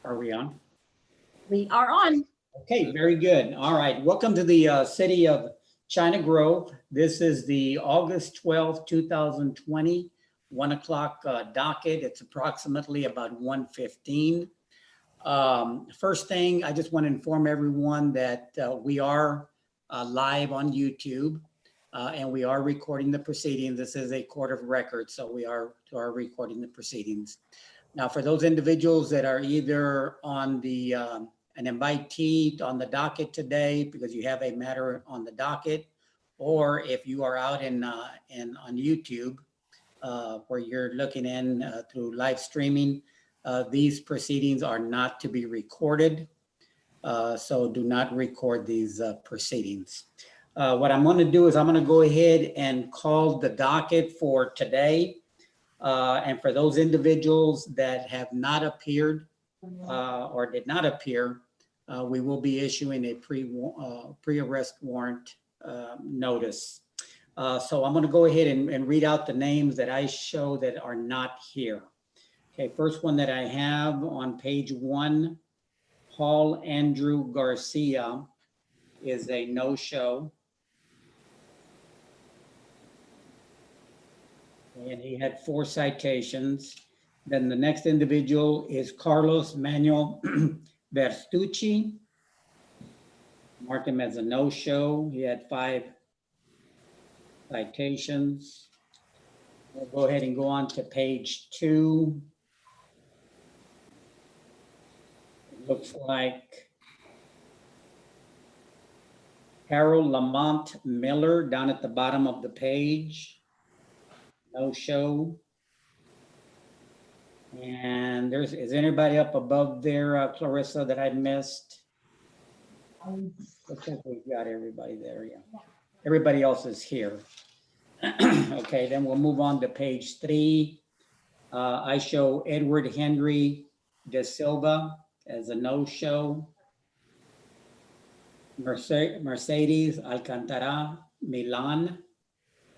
Are we on? We are on. Okay, very good. All right. Welcome to the city of China Grove. This is the August 12th, 2020, 1 o'clock docket. It's approximately about 1:15. First thing, I just want to inform everyone that we are live on YouTube and we are recording the proceedings. This is a court of record, so we are recording the proceedings. Now, for those individuals that are either on the an invitee on the docket today because you have a matter on the docket, or if you are out in on YouTube where you're looking in through live streaming, these proceedings are not to be recorded. So do not record these proceedings. What I'm going to do is I'm going to go ahead and call the docket for today. And for those individuals that have not appeared or did not appear, we will be issuing a pre-arrest warrant notice. So I'm going to go ahead and read out the names that I show that are not here. Okay, first one that I have on page 1, Paul Andrew Garcia is a no-show. And he had 4 citations. Then the next individual is Carlos Manuel Bertucci. Marked him as a no-show. He had 5 citations. We'll go ahead and go on to page 2. It looks like Harold Lamont Miller down at the bottom of the page. No show. And is anybody up above there, Clarissa, that I missed? Looks like we've got everybody there, yeah. Everybody else is here. Okay, then we'll move on to page 3. I show Edward Henry De Silva as a no-show. Mercedes Alcantara Milan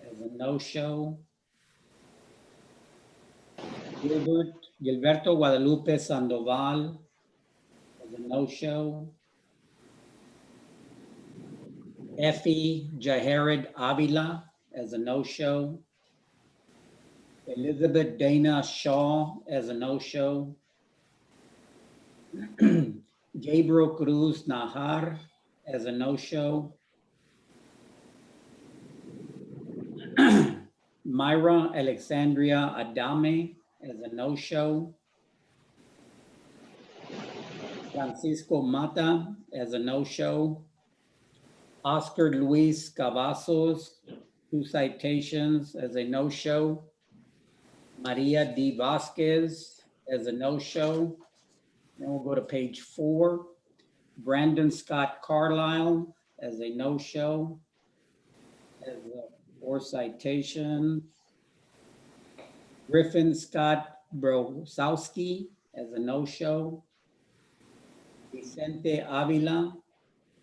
as a no-show. Gilberto Guadalupe Sandoval as a no-show. Effie Jahared Avila as a no-show. Elizabeth Dana Shaw as a no-show. Gabriel Cruz Nahar as a no-show. Myra Alexandria Adame as a no-show. Francisco Mata as a no-show. Oscar Luis Cavazos, 2 citations as a no-show. Maria D. Vasquez as a no-show. Then we'll go to page 4. Brandon Scott Carlisle as a no-show. As 4 citations. Griffin Scott Brosowski as a no-show. Vicente Avila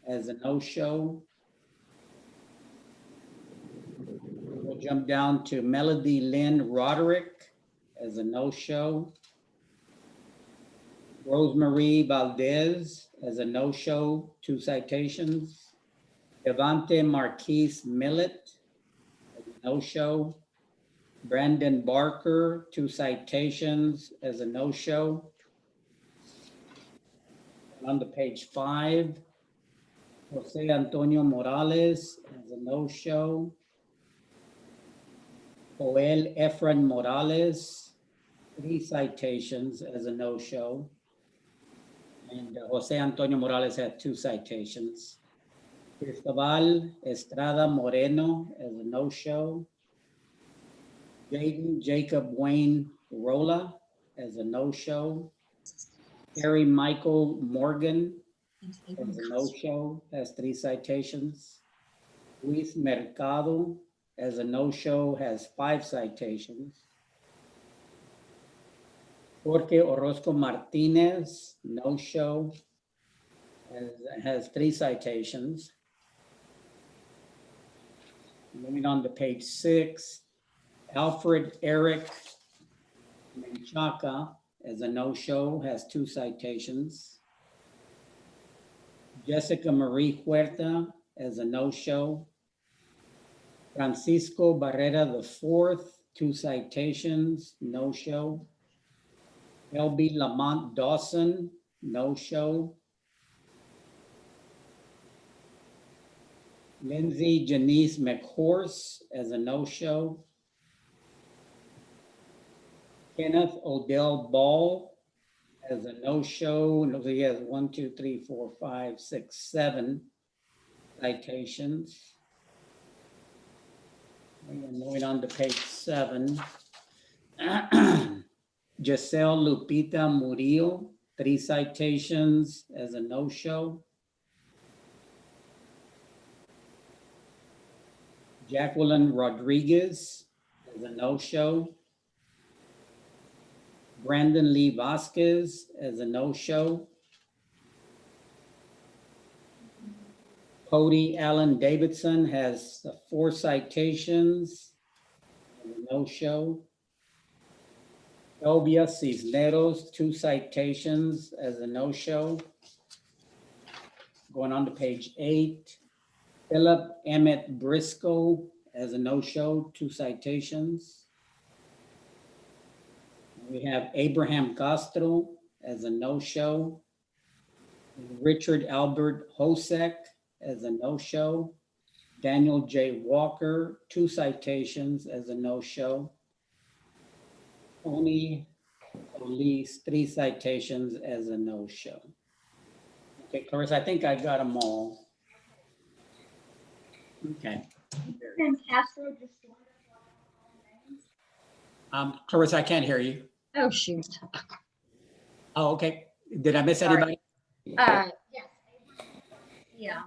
as a no-show. We'll jump down to Melody Lynn Roderick as a no-show. Rosemarie Valdez as a no-show, 2 citations. Devante Marquise Millet as a no-show. Brandon Barker, 2 citations as a no-show. On to page 5, Jose Antonio Morales as a no-show. Joel Efren Morales, 3 citations as a no-show. And Jose Antonio Morales had 2 citations. Cristobal Estrada Moreno as a no-show. Jaden Jacob Wayne Rolla as a no-show. Harry Michael Morgan as a no-show, has 3 citations. Luis Mercado as a no-show has 5 citations. Jorge Orozco Martinez, no-show, has 3 citations. Moving on to page 6, Alfred Eric Menchaca as a no-show, has 2 citations. Jessica Marie Huerta as a no-show. Francisco Barrera IV, 2 citations, no-show. LB Lamont Dawson, no-show. Lindsay Janice McHorse as a no-show. Kenneth Odell Ball as a no-show. No, he has 1, 2, 3, 4, 5, 6, 7 citations. And moving on to page 7. Giselle Lupita Murillo, 3 citations as a no-show. Jacqueline Rodriguez as a no-show. Brandon Lee Vasquez as a no-show. Cody Allen Davidson has 4 citations, as a no-show. Elvia Cisneros, 2 citations as a no-show. Going on to page 8. Philip Emmett Briscoe as a no-show, 2 citations. We have Abraham Castro as a no-show. Richard Albert Hosek as a no-show. Daniel J. Walker, 2 citations as a no-show. Tony Elise, 3 citations as a no-show. Okay, Clarissa, I think I got them all. Okay. And Castro just. Clarissa, I can't hear you. Oh, shoot. Oh, okay. Did I miss Sorry. anybody? Yes. Yeah.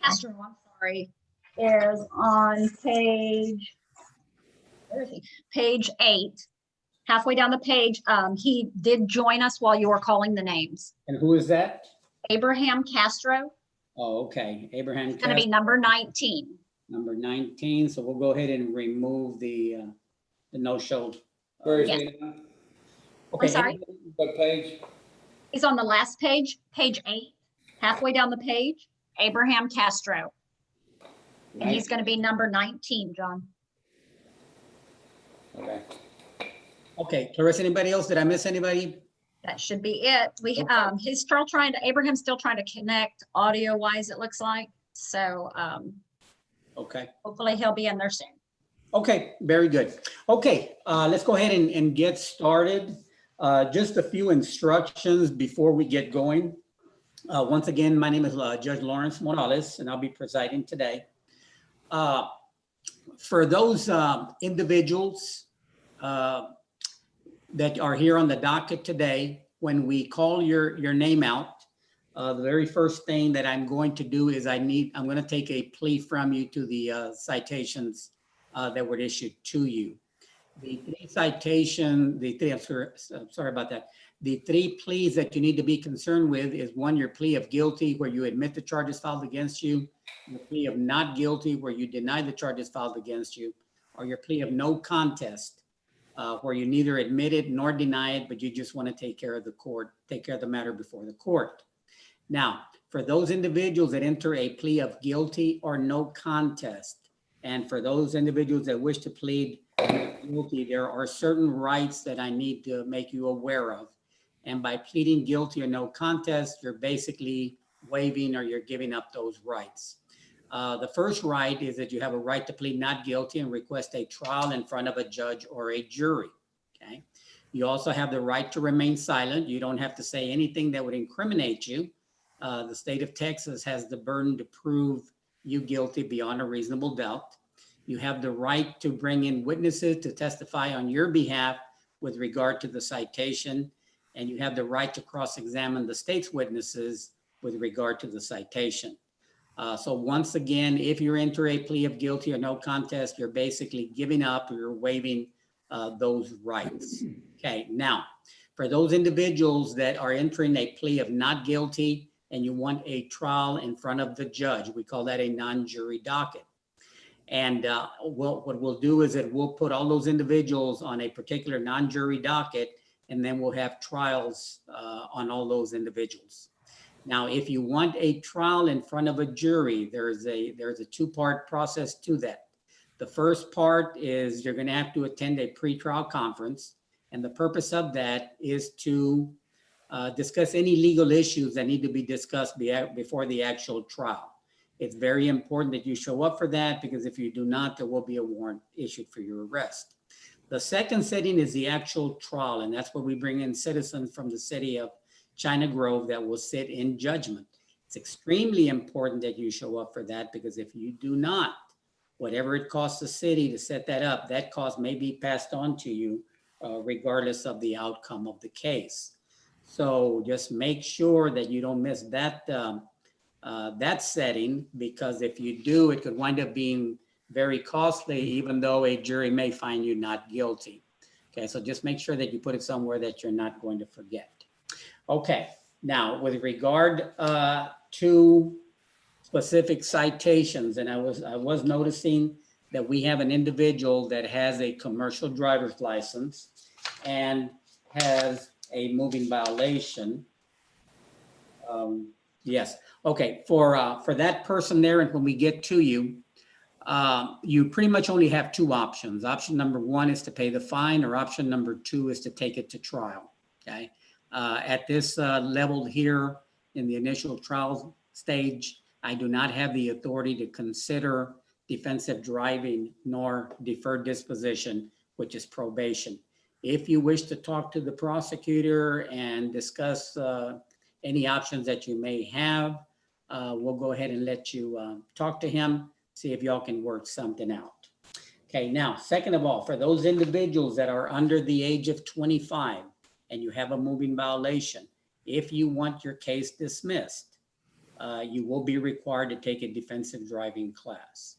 Castro, I'm sorry, is on page, where is he? Page 8. Halfway down the page, he did join us while you were calling the names. And who is that? Abraham Castro, Oh, okay. Abraham going to be Castro, number 19. number 19. So we'll go ahead and remove the no-show. Where is Yes. he now? Okay. sorry? What page? He's on the last page, page 8, halfway down the page, Abraham Castro. And he's going to be number 19, John. Okay. Okay, Clarissa, anybody else? Did I miss anybody? That should be it. He's still trying to, Abraham's still trying to connect audio wise, it looks like. So Okay. hopefully he'll be in there soon. Okay, very good. Okay, let's go ahead and get started. Just a few instructions before we get going. Once again, my name is Judge Lawrence Morales, and I'll be presiding today. For those individuals that are here on the docket today, when we call your name out, the very first thing that I'm going to do is I'm going to take a plea from you to the citations that were issued to you. The 3 citation, I'm sorry about that. The 3 pleas that you need to be concerned with is 1, your plea of guilty where you admit the charges filed against you, your plea of not guilty where you deny the charges filed against you, or your plea of no contest where you neither admit it nor deny it, but you just want to take care of the matter before the court. Now, for those individuals that enter a plea of guilty or no contest, and for those individuals that wish to plead guilty, there are certain rights that I need to make you aware of. And by pleading guilty or no contest, you're basically waiving or you're giving up those rights. The first right is that you have a right to plead not guilty and request a trial in front of a judge or a jury, okay? You also have the right to remain silent. You don't have to say anything that would incriminate you. The state of Texas has the burden to prove you guilty beyond a reasonable doubt. You have the right to bring in witnesses to testify on your behalf with regard to the citation, and you have the right to cross-examine the state's witnesses with regard to the citation. So once again, if you enter a plea of guilty or no contest, you're basically giving up or you're waiving those rights. Okay, now, for those individuals that are entering a plea of not guilty and you want a trial in front of the judge, we call that a non-jury docket. And what we'll do is that we'll put all those individuals on a particular non-jury docket, and then we'll have trials on all those individuals. Now, if you want a trial in front of a jury, there's a two-part process to that. The first part is you're going to have to attend a pretrial conference, and the purpose of that is to discuss any legal issues that need to be discussed before the actual trial. It's very important that you show up for that, because if you do not, there will be a warrant issued for your arrest. The second setting is the actual trial, and that's where we bring in citizens from the city of China Grove that will sit in judgment. It's extremely important that you show up for that, because if you do not, whatever it costs the city to set that up, that cost may be passed on to you regardless of the outcome of the case. So just make sure that you don't miss that, that setting, because if you do, it could wind up being very costly, even though a jury may find you not guilty. Okay, so just make sure that you put it somewhere that you're not going to forget. Okay, now with regard to specific citations, and I was noticing that we have an individual that has a commercial driver's license and has a moving violation. Yes, okay, for that person there, and when we get to you, you pretty much only have two options. Option number one is to pay the fine, or option number two is to take it to trial, okay? At this level here in the initial trial stage, I do not have the authority to consider defensive driving nor deferred disposition, which is probation. If you wish to talk to the prosecutor and discuss any options that you may have, we'll go ahead and let you talk to him, see if y'all can work something out. Okay, now, second of all, for those individuals that are under the age of 25 and you have a moving violation, if you want your case dismissed, you will be required to take a defensive driving class.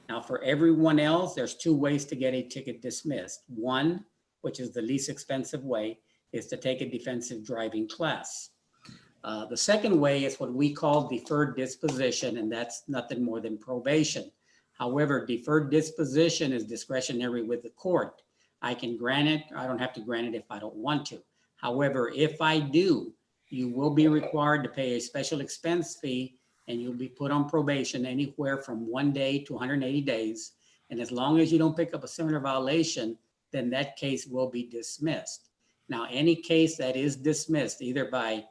Now, for everyone else, there's two ways to get a ticket dismissed. One, which is the least expensive way, is to take a defensive driving class. The second way is what we call deferred disposition, and that's nothing more than probation. However, deferred disposition is discretionary with the court. I can grant it, I don't have to grant it if I don't want to. However, if I do, you will be required to pay a special expense fee, and you'll be put on probation anywhere from 1 day to 180 days. And as long as you don't pick up a similar violation, then that case will be dismissed. Now, any case that is dismissed, either by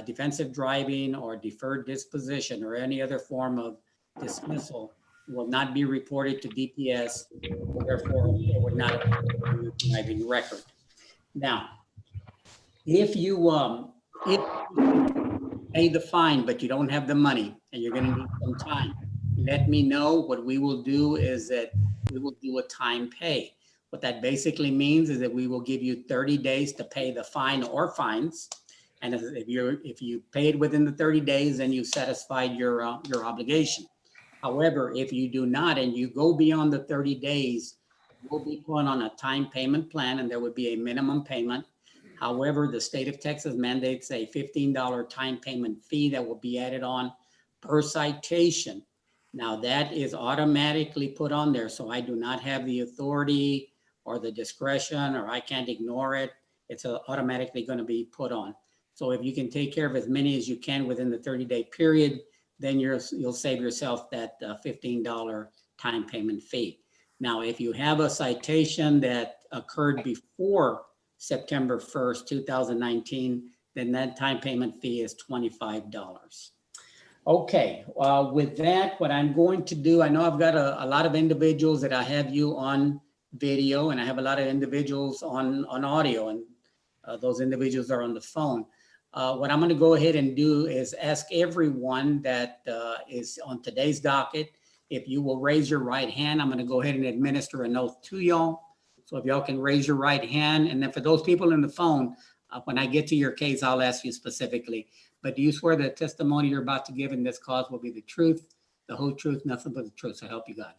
defensive driving or deferred disposition or any other form of dismissal, will not be reported to DPS, therefore it would not have a driving record. Now, if you pay the fine, but you don't have the money and you're going to need some time, let me know. What we will do is that we will do a time pay. What that basically means is that we will give you 30 days to pay the fine or fines. And if you paid within the 30 days, then you satisfied your obligation. However, if you do not and you go beyond the 30 days, you'll be put on a time payment plan, and there would be a minimum payment. However, the state of Texas mandates a $15 time payment fee that will be added on per citation. Now, that is automatically put on there, so I do not have the authority or the discretion, or I can't ignore it. It's automatically going to be put on. So if you can take care of as many as you can within the 30-day period, then you'll save yourself that $15 time payment fee. Now, if you have a citation that occurred before September 1st, 2019, then that time payment fee is $25. Okay, with that, what I'm going to do, I know I've got a lot of individuals that I have you on video, and I have a lot of individuals on audio, and those individuals are on the phone. What I'm going to go ahead and do is ask everyone that is on today's docket, if you will raise your right hand. I'm going to go ahead and administer an oath to y'all. So if y'all can raise your right hand, and then for those people on the phone, when I get to your case, I'll ask you specifically. But do you swear the testimony you're about to give in this cause will be the truth, the whole truth, nothing but the truth, so help you God?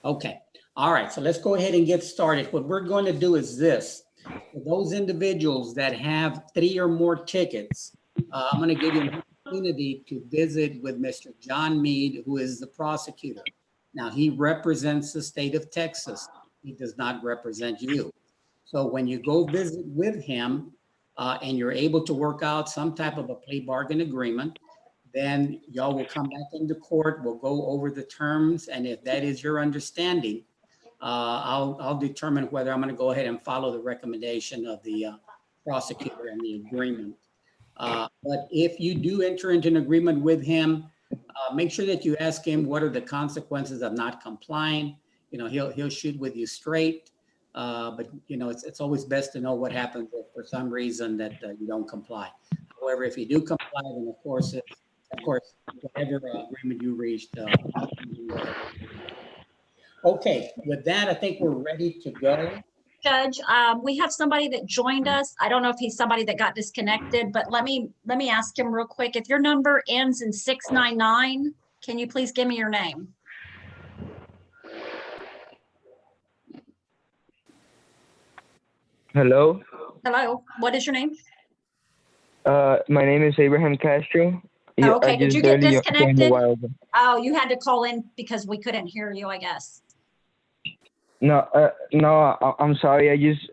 Okay. All right. So let's go ahead and get started. What we're going to do is this. For those individuals that have 3 or more tickets, I'm going to give you an opportunity to visit with Mr. John Mead, who is the prosecutor. Now, he represents the state of Texas. He does not represent you. So when you go visit with him and you're able to work out some type of a plea bargain agreement, then y'all will come back into court. We'll go over the terms. And if that is your understanding, I'll determine whether I'm going to go ahead and follow the recommendation of the prosecutor and the agreement. But if you do enter into an agreement with him, make sure that you ask him what are the consequences of not complying. You know, he'll shoot with you straight. But you know, it's always best to know what happens if for some reason that you don't comply. However, if you do comply, then of course, whatever agreement you reached. Okay, with that, I think we're ready to go. Judge, we have somebody that joined us. I don't know if he's somebody that got disconnected, but let me ask him real quick. If your number ends in 699, can you please give me your name? Hello. Hello, what is your name? My name is Abraham Castro. Oh, okay, I did just you get barely joined a disconnected? while ago. Oh, you had to call in because we couldn't hear you, I guess. No, I'm sorry. I just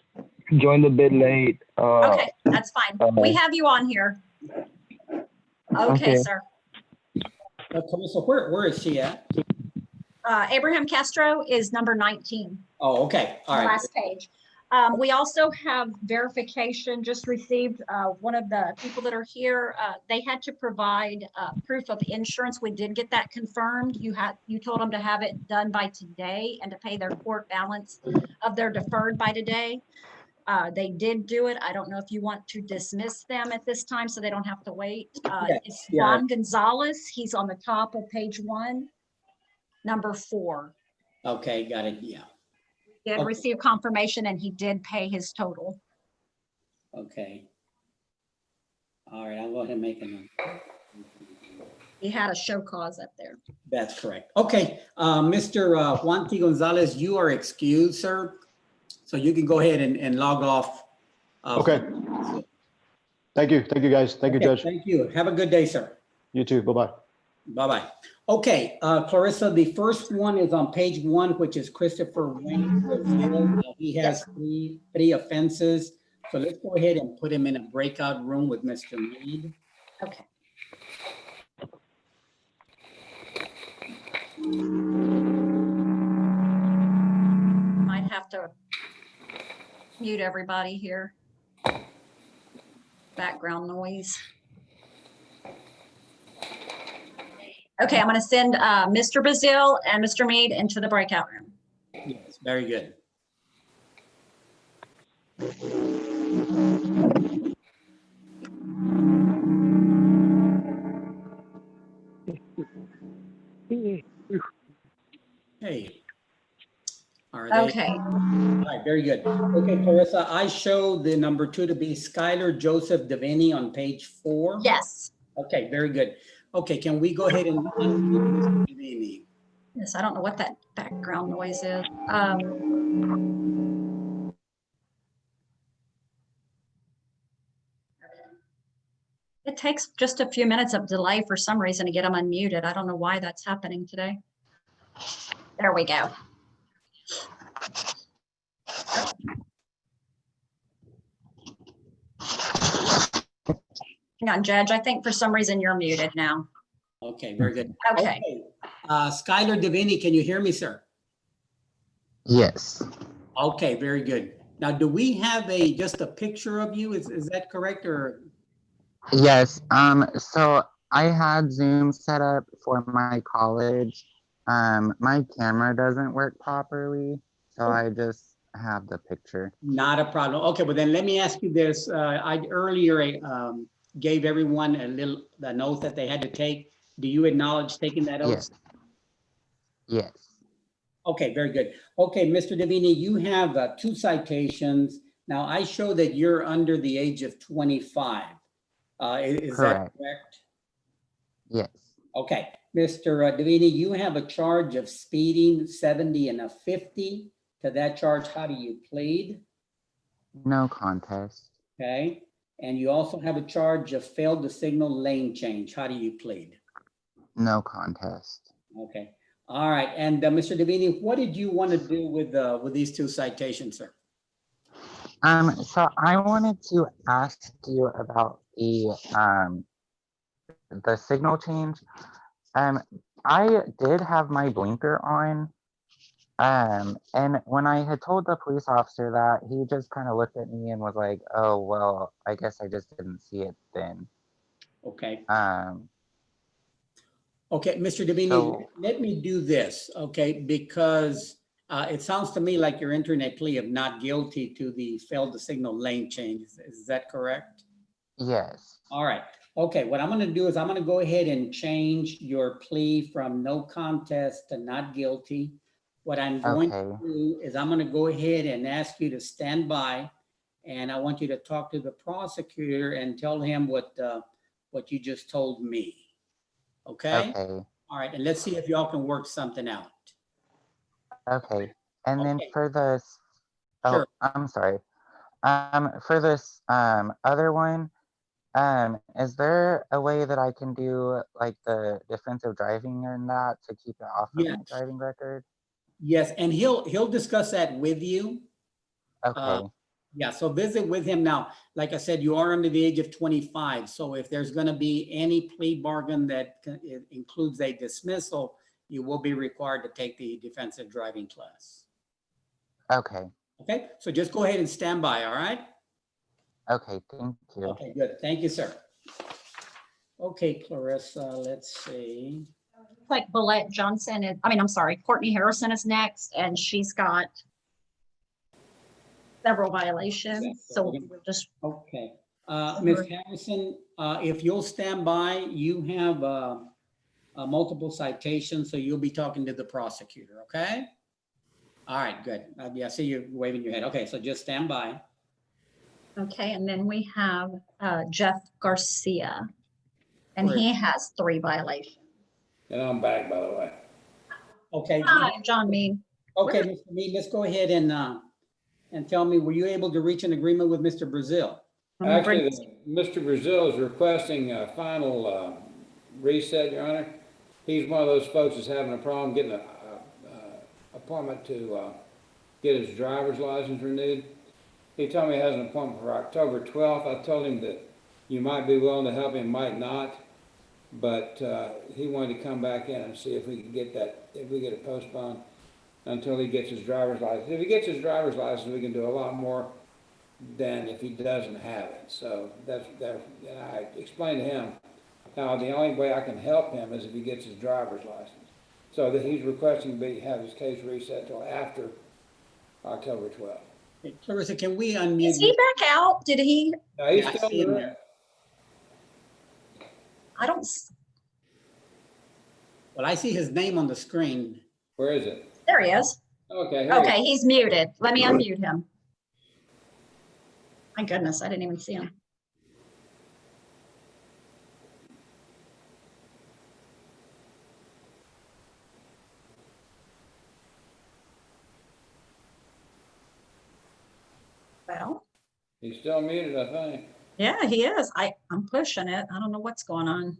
joined a bit late. Okay, that's fine. We have you on here. Okay, Okay. sir. So where is she at? Abraham Castro is number 19. Oh, okay, all The right. last page. We also have verification just received. One of the people that are here, they had to provide proof of insurance. We did get that confirmed. You told them to have it done by today and to pay their court balance of their deferred by today. They did do it. I don't know if you want to dismiss them at this time so they don't have to wait. It's yeah. Juan Gonzalez. He's on the top of page 1, number 4. Okay, got it, yeah. Did Okay. receive confirmation and he did pay his total. Okay. All right, I'll go ahead and make a note. He had a show cause up there. That's correct. Okay, Mr. Juan T. Gonzalez, you are excused, sir. So you can go ahead and log off. Okay. Thank you, guys. Thank you, Okay, Judge. thank you. Have a good day, sir. You too. Bye-bye. Bye-bye. Okay, Clarissa, the first one is on page 1, which is Christopher Wayne Brazil. He has three offenses. So let's go ahead and put him in a breakout room with Mr. Mead. Okay. Might have to mute everybody here. Background noise. Okay, I'm going to send Mr. Brazil and Mr. Mead into the breakout room. Yes, very good. Hey. Are they? Okay, All right, very good. Okay, Clarissa, I show the number 2 to be Skylar Joseph Devaney on page 4. yes. Okay, very good. Okay, can we go ahead and unmute Mr. Devaney? Yes, I don't know what that background noise is. It takes just a few minutes of delay for some reason to get them unmuted. I don't know why that's happening today. There we go. Hang on, Judge. I think for some reason you're muted now. Okay, very good. Okay. Skylar Devaney, can you hear me, sir? Yes. Okay, very good. Now, do we have just a picture of you? Is that correct or? Yes. So I had Zoom set up for my college. My camera doesn't work properly, so I just have the picture. Not a problem. Okay, well then let me ask you this. I earlier gave everyone the note that they had to take. Do you acknowledge taking that oath? Yes. Yes. Okay, very good. Okay, Mr. Devaney, you have 2 citations. Now, I show that you're under the age of 25. Is that Correct. correct? Yes. Okay, Mr. Devaney, you have a charge of speeding 70 and a 50. To that charge, how do you plead? No contest. Okay, and you also have a charge of failed to signal lane change. How do you plead? No contest. Okay, all right. And Mr. Devaney, what did you want to do with these 2 citations, sir? So I wanted to ask you about the signal change. Um, I did have my blinker on. And when I had told the police officer that, he just kind of looked at me and was like, "Oh, well, I guess I just didn't see it then." Okay. Um, Okay, Mr. Davini, so let me do this, okay? Because it sounds to me like you're entering a plea of not guilty to the failed to signal lane change. Is that correct? yes. All right. Okay, what I'm going to do is I'm going to go ahead and change your plea from no contest to not guilty. What I'm going to Okay. do is I'm going to go ahead and ask you to stand by, and I want you to talk to the prosecutor and tell him what you just told me. Okay? Okay. All right, and let's see if y'all can work something out. Okay. And then Okay, for this, oh, sure. I'm sorry. For this other one, is there a way that I can do like the defensive driving and that to keep it off of Yes, my driving record? yes, and he'll discuss that with you. Uh, Okay. Yeah, so visit with him now. Like I said, you are under the age of 25. So if there's going to be any plea bargain that includes a dismissal, you will be required to take the defensive driving class. Okay. Okay, so just go ahead and stand by, all right? Okay. Thank you. Okay, good. Thank you, sir. Okay, Clarissa, let's see. Like Bolette Johnson, I'm sorry, Courtney Harrison is next, and she's got several violations, so we'll just, Okay, Ms. Harrison, if you'll stand by, you have multiple citations, so you'll be talking to the prosecutor, okay? All right, good. Yeah, I see you waving your head. Okay, so just stand by. okay, and then we have Jeff Garcia, and Where- he has 3 violations. And I'm back, by the way. Okay, Hi, John Mead. okay, Mr. Mead, let's go ahead and tell me, were you able to reach an agreement with Mr. Brazil? Actually, Mr. Brazil is requesting a final reset, Your Honor. He's one of those folks that's having a problem getting an appointment to get his driver's license renewed. He told me he has an appointment for October 12th. I told him that you might be willing to help him, might not. But he wanted to come back in and see if we could get that, if we get it postponed until he gets his driver's license. If he gets his driver's license, we can do a lot more than if he doesn't have it. So and I explained to him how the only way I can help him is if he gets his driver's license. So that he's requesting have his case reset till after October 12th. Hey, Clarissa, can we unmute? Is he back out? Did he? Now, he's Yeah, I still see him there. there. I don't, Well, I see his name on the screen. Where is it? there he is. Okay. Here Okay, he's muted. Let me unmute him. My goodness, I didn't even see him. Well, He's still muted, I think. yeah, he is. I'm pushing it. I don't know what's going on.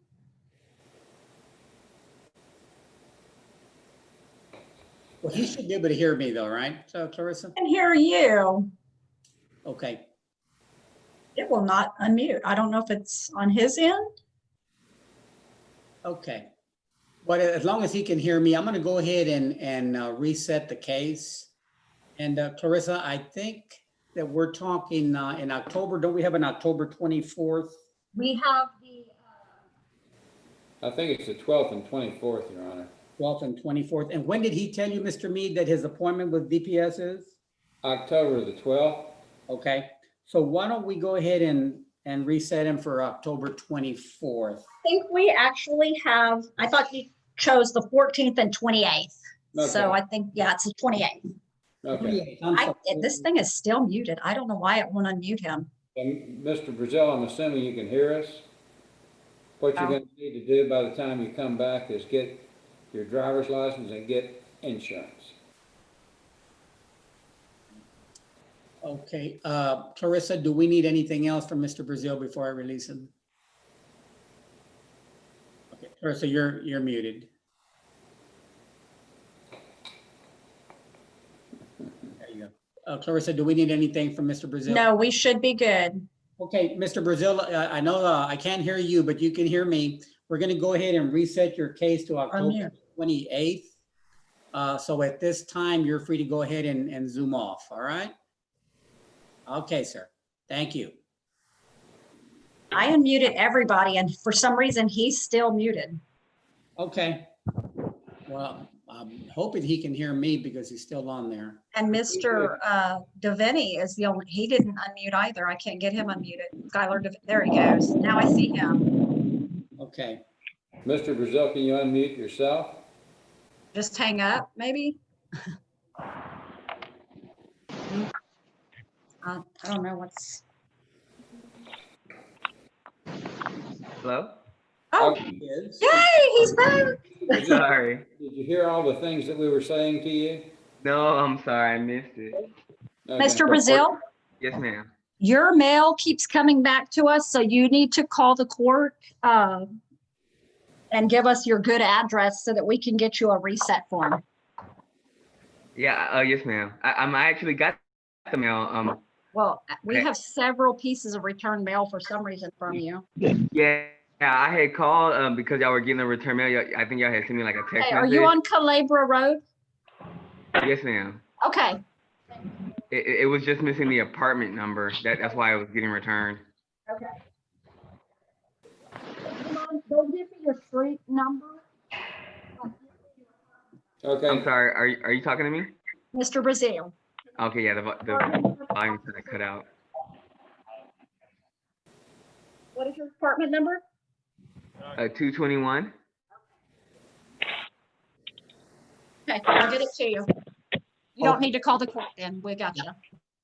Well, he should be able to hear me though, right? So Clarissa? I can hear you. Okay, It will not unmute. I don't know if it's on his end. okay. But as long as he can hear me, I'm gonna go ahead and reset the case. And Clarissa, I think that we're talking in October, don't we have an October 24th? We have the, I think it's the 12th and 24th, Your Honor. 12th and 24th. And when did he tell you, Mr. Mead, that his appointment with DPS is? October the 12th. Okay, so why don't we go ahead and reset him for October 24th? I think we actually have, I thought you chose the 14th and 28th. So Okay. I think, yeah, it's the 28th. Okay. This thing is still muted. I don't know why it won't unmute him. And Mr. Brazil, I'm assuming you can hear us. What you're going to need to do by the time you come back is get your driver's license and get insurance. Okay, Clarissa, do we need anything else from Mr. Brazil before I release him? Okay, Clarissa, you're muted. There you go. Clarissa, do we need anything from Mr. Brazil? No, we should be good. Okay, Mr. Brazil, I know I can't hear you, but you can hear me. We're going to go ahead and reset your case to October Unmute. 28th. So at this time, you're free to go ahead and Zoom off, all right? Okay, sir. Thank you. I unmuted everybody and for some reason he's still muted. Okay. Well, I'm hoping he can hear me because he's still on there. And Mr. Devaney is the only, he didn't unmute either. I can't get him unmuted. Skylar, there he goes. Now I see him. Okay. Mr. Brazil, can you unmute yourself? Just hang up, maybe? I don't know what's, Hello? oh, Is- yay, he's back. Sorry. Did you hear all the things that we were saying to you? No, I'm sorry, I missed it. Okay. Mr. Brazil, Yes, ma'am. your mail keeps coming back to us, so you need to call the court and give us your good address so that we can get you a reset form. Yeah, yes, ma'am. I actually got the mail. Well, we Okay. have several pieces of return mail for some reason from you. Yeah, I had called because y'all were getting a return mail. I think y'all had sent me like a text Hey, are message. you on Calabria Road? Yes, ma'am. Okay, It was just missing the apartment number. That's why it was getting returned. okay. Go give me your street number. Okay. I'm sorry. Are you talking to me? Mr. Brazil. Okay, yeah. The volume kind of cut out. What is your apartment number? 221. Okay, I'll get it to you. You don't need to call the court then. We got you.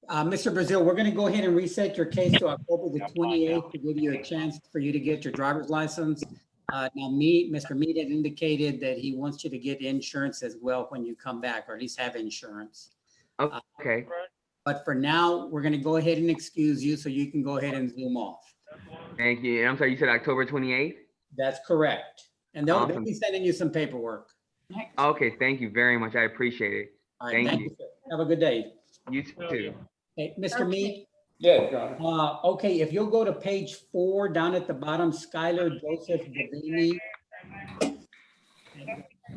Mr. Brazil, we're going to go ahead and reset your case to October the 28th to give you a chance for you to get your driver's license. Now, Mr. Mead had indicated that he wants you to get insurance as well when you come back, or at least have insurance. Okay. But for now, we're going to go ahead and excuse you so you can go ahead and Zoom off. Thank you. And I'm sorry, you said October 28th? That's correct. And they'll Awesome. be sending you some paperwork. Okay, thank you very much. I appreciate it. All right, Thank thank you. you, sir. Have a good day. You too. Hey, Mr. Mead, Yes, Your Honor. okay, if you'll go to page 4, down at the bottom, Skylar Joseph Devaney.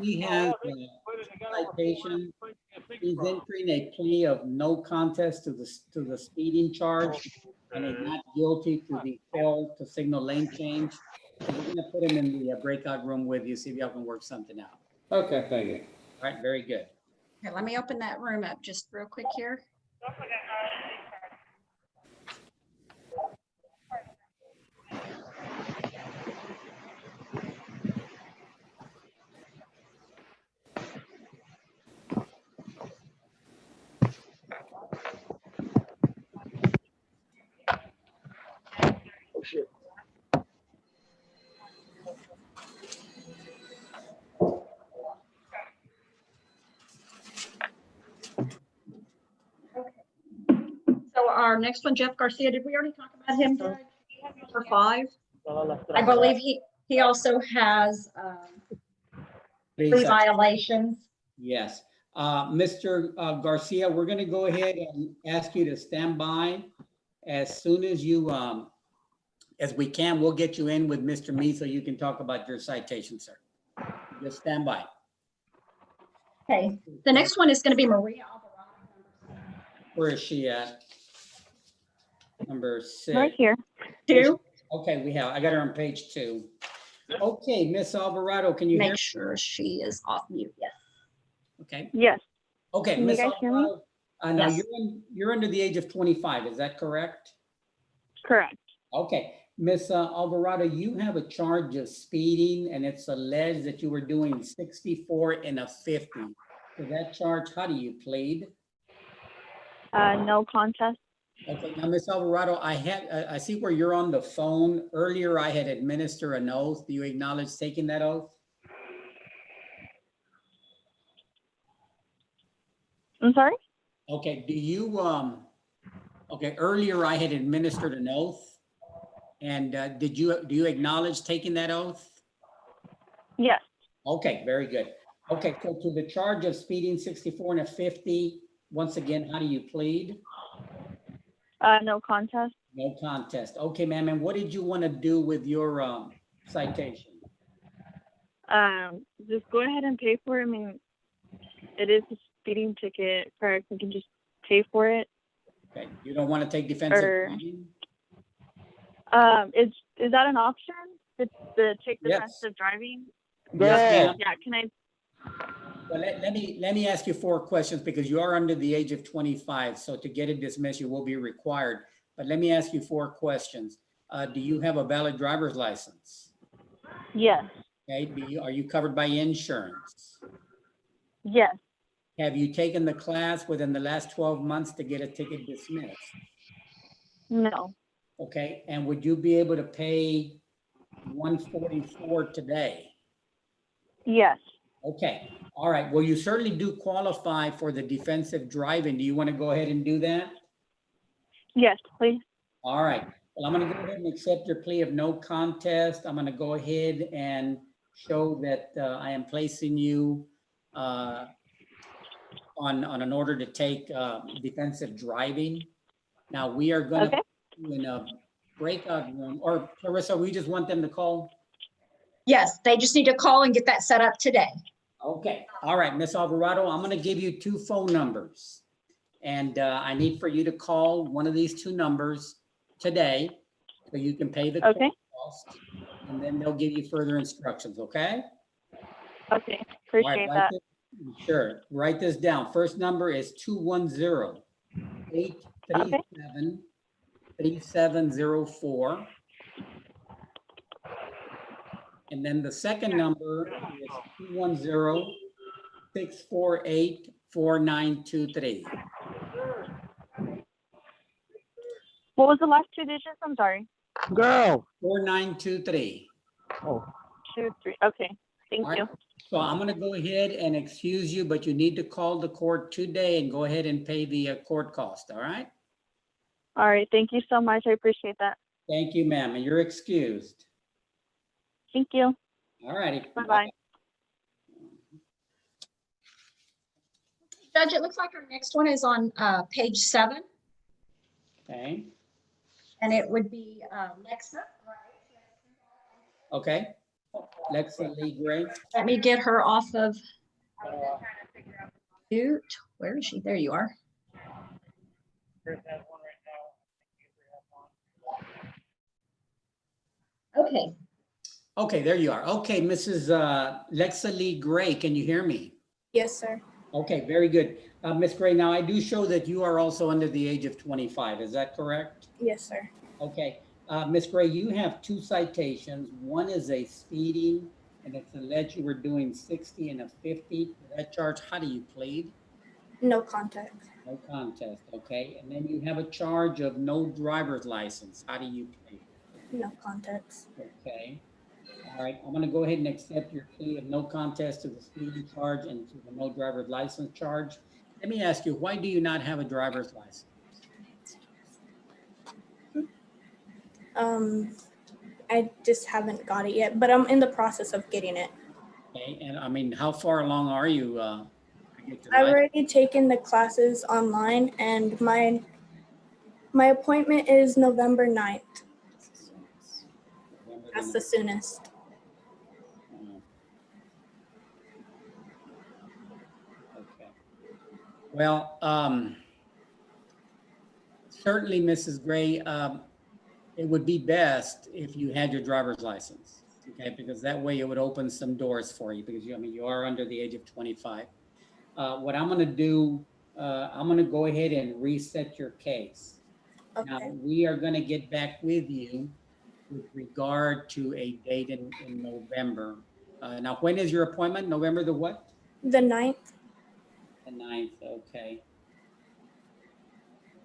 He has a citation. He's entering a plea of no contest to the speeding charge and is not guilty to the fail to signal lane change. So we're gonna put him in the breakout room with you, see if y'all can work something out. Okay, thank you. All right, very good. Okay, let me open that room up just real quick here. So our next one, Jeff Garcia, did we already talk about him, Judge? Number 5? I believe he also has 3 Please, violations. yes. Mr. Garcia, we're going to go ahead and ask you to stand by. As soon as you, as we can, we'll get you in with Mr. Mead so you can talk about your citation, sir. Just stand by. Okay, the next one is going to be Maria Alvarado. Where is she at? Number 6. Right here. 2, Okay, I got her on page 2. Okay, Miss Alvarado, can you hear? make sure she is off mute, yes. Okay, Yes. okay, Can you Miss guys hear me? Alvarado. Now, Yes. you're under the age of 25, is that correct? Correct. Okay, Miss Alvarado, you have a charge of speeding and it's alleged that you were doing 64 in a 50. So that charge, how do you plead? No contest. Okay, now, Miss Alvarado, I see where you're on the phone. Earlier, I had administered an oath. Do you acknowledge taking that oath? I'm sorry? Okay, do you, okay, earlier I had administered an oath. And do you acknowledge taking that oath? Yes. Okay, very good. Okay, so to the charge of speeding 64 and a 50, once again, how do you plead? No contest. No contest. Okay, ma'am, and what did you want to do with your citation? Just go ahead and pay for it. I mean, it is a speeding ticket, correct? We can just pay for it. Okay, you don't want to take defensive Or- driving? Is that an option? To take Yes. defensive driving? Yes, ma'am. Yeah, can I? Well, let me ask you 4 questions because you are under the age of 25. So to get it dismissed, you will be required. But let me ask you 4 questions. Do you have a valid driver's license? Yes. Okay, are you covered by insurance? Yes. Have you taken the class within the last 12 months to get a ticket dismissed? No. Okay, and would you be able to pay $144 today? Yes. Okay, all right. Well, you certainly do qualify for the defensive driving. Do you want to go ahead and do that? Yes, please. All right. Well, I'm going to go ahead and accept your plea of no contest. I'm going to go ahead and show that I am placing you on an order to take defensive driving. Now, we are going to Okay. in a breakout room, or Clarissa, we just want them to call? Yes, they just need to call and get that set up today. Okay, all right, Miss Alvarado, I'm gonna give you 2 phone numbers. And I need for you to call one of these 2 numbers today, so you can pay the Okay. cost. And then they'll give you further instructions, okay? Okay. All right, Appreciate that. Sure, write this down. First number is 210-837-3704. And then the second number is 210-648-4923. What was the last 2 digits? I'm sorry. Girl. 4923. 2, 3. Okay. Thank All right. you. So I'm going to go ahead and excuse you, but you need to call the court today and go ahead and pay the court cost, all right? All right. Thank you so much. I appreciate that. Thank you, ma'am, and you're excused. Thank you. All righty. Bye-bye. Judge, it looks like our next one is on page 7, Okay, and it would be Lexa. okay. Lexa Lee Gray. Let me get her off of mute. Where is she? There you are. Okay. Okay, there you are. Okay, Mrs. Lexa Lee Gray, can you hear me? Yes, sir. Okay, very good. Ms. Gray, now I do show that you are also under the age of 25. Is that correct? Yes, sir. Okay. Ms. Gray, you have 2 citations. One is a speeding, and it's alleged you were doing 60 and a 50. That charge, how do you plead? No contact. No contest, okay? And then you have a charge of no driver's license. How do you plead? No contacts. Okay. All right, I'm gonna go ahead and accept your plea of no contest to the speeding charge and to the no driver's license charge. Let me ask you, why do you not have a driver's license? I just haven't got it yet, but I'm in the process of getting it. Okay, and I mean, how far along are you? To get your I've license? already taken the classes online, and my appointment is November 9th. That's the soonest. Okay. Well, certainly, Mrs. Gray, it would be best if you had your driver's license, okay? Because that way it would open some doors for you because you are under the age of 25. What I'm gonna do, I'm gonna go ahead and reset your case. Now, Okay. we are gonna get back with you with regard to a date in November. Now, when is your appointment? November the what? The 9th. The 9th, okay.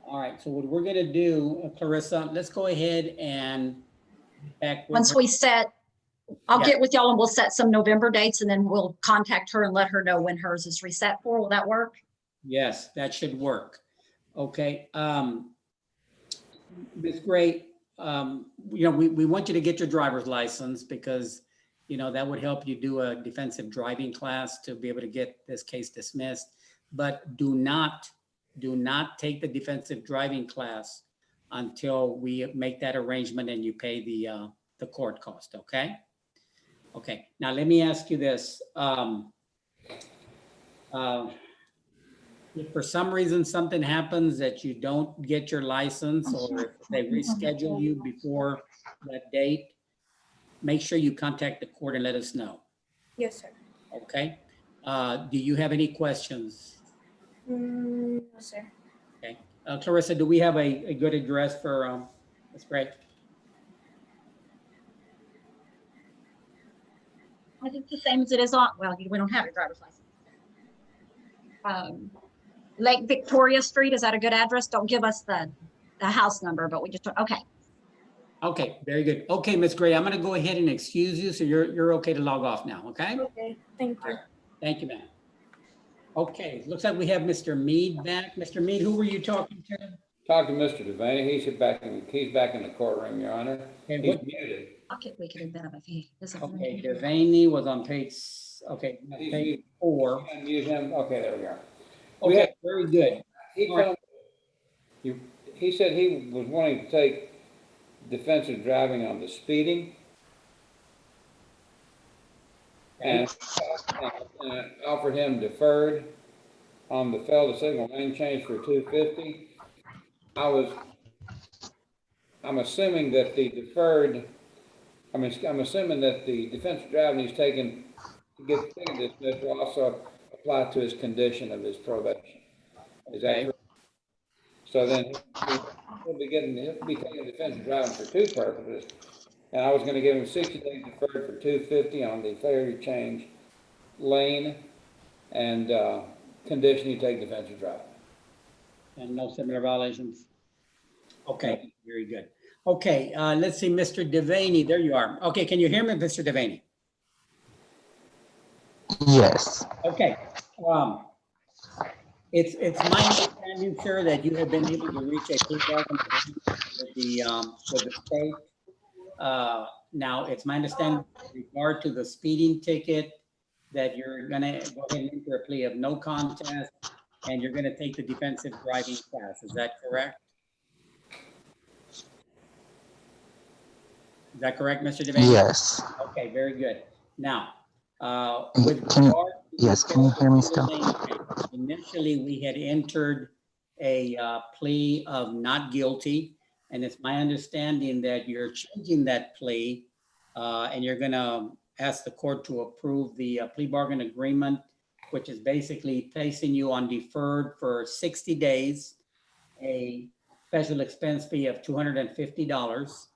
All right, so what we're gonna do, Clarissa, let's go ahead and back with Once her. we set, I'll Yeah. get with y'all and we'll set some November dates and then we'll contact her and let her know when hers is reset for. Will that work? Yes, that should work. Okay, Ms. Gray, we want you to get your driver's license because, that would help you do a defensive driving class to be able to get this case dismissed. But do not do not take the defensive driving class until we make that arrangement and you pay the court cost, okay? Okay, now let me ask you this. If for some reason something happens that you don't get your license, or if they reschedule you before that date, make sure you contact the court and let us know, Yes, sir. okay? Do you have any questions? No, sir. Okay, Clarissa, do we have a good address for Ms. Gray? I think the same as it is on, well, we don't have a driver's license. Lake Victoria Street, is that a good address? Don't give us the house number, but we just, okay. Okay, very good. Okay, Ms. Gray, I'm gonna go ahead and excuse you, so you're okay to log off now, okay? Okay, thank you. Thank you, ma'am. Okay, looks like we have Mr. Mead back. Mr. Mead, who were you talking to? Talk to Mr. Devaney. He's back in the courtroom, Your Honor. Okay, He's what- muted. Okay, we can do that if he doesn't. Okay, Devaney was on page, okay, page 4. Unmute him. Okay, there we are. Okay, very good. He All right. told me, he said he was wanting to take defensive driving on the speeding. And I offered him deferred on the failed to signal lane change for $250. I'm assuming that the deferred, I'm assuming that the defensive driving he's taken to get dismissed will also apply to his condition of his probation. Is that Okay. correct? So then he'll be taking defensive driving for 2 purposes. And I was gonna give him 60 days deferred for $250 on the failure to change lane and condition he take defensive driving. And no similar violations? Okay, very good. Okay, let's see, Mr. Devaney, there you are. Okay, can you hear me, Mr. Devaney? Yes. Okay. It's my understanding, sir, that you have been able to reach a plea bargain with the state. Now, it's my understanding with regard to the speeding ticket that you're gonna go ahead and enter a plea of no contest, and you're gonna take the defensive driving class. Is that correct? Is that correct, Mr. Devaney? Yes. Okay, very good. Now, Can with you- regard to yes, can you hear me still? Initially, we had entered a plea of not guilty, and it's my understanding that you're changing that plea, and you're gonna ask the court to approve the plea bargain agreement, which is basically placing you on deferred for 60 days, a special expense fee of $250,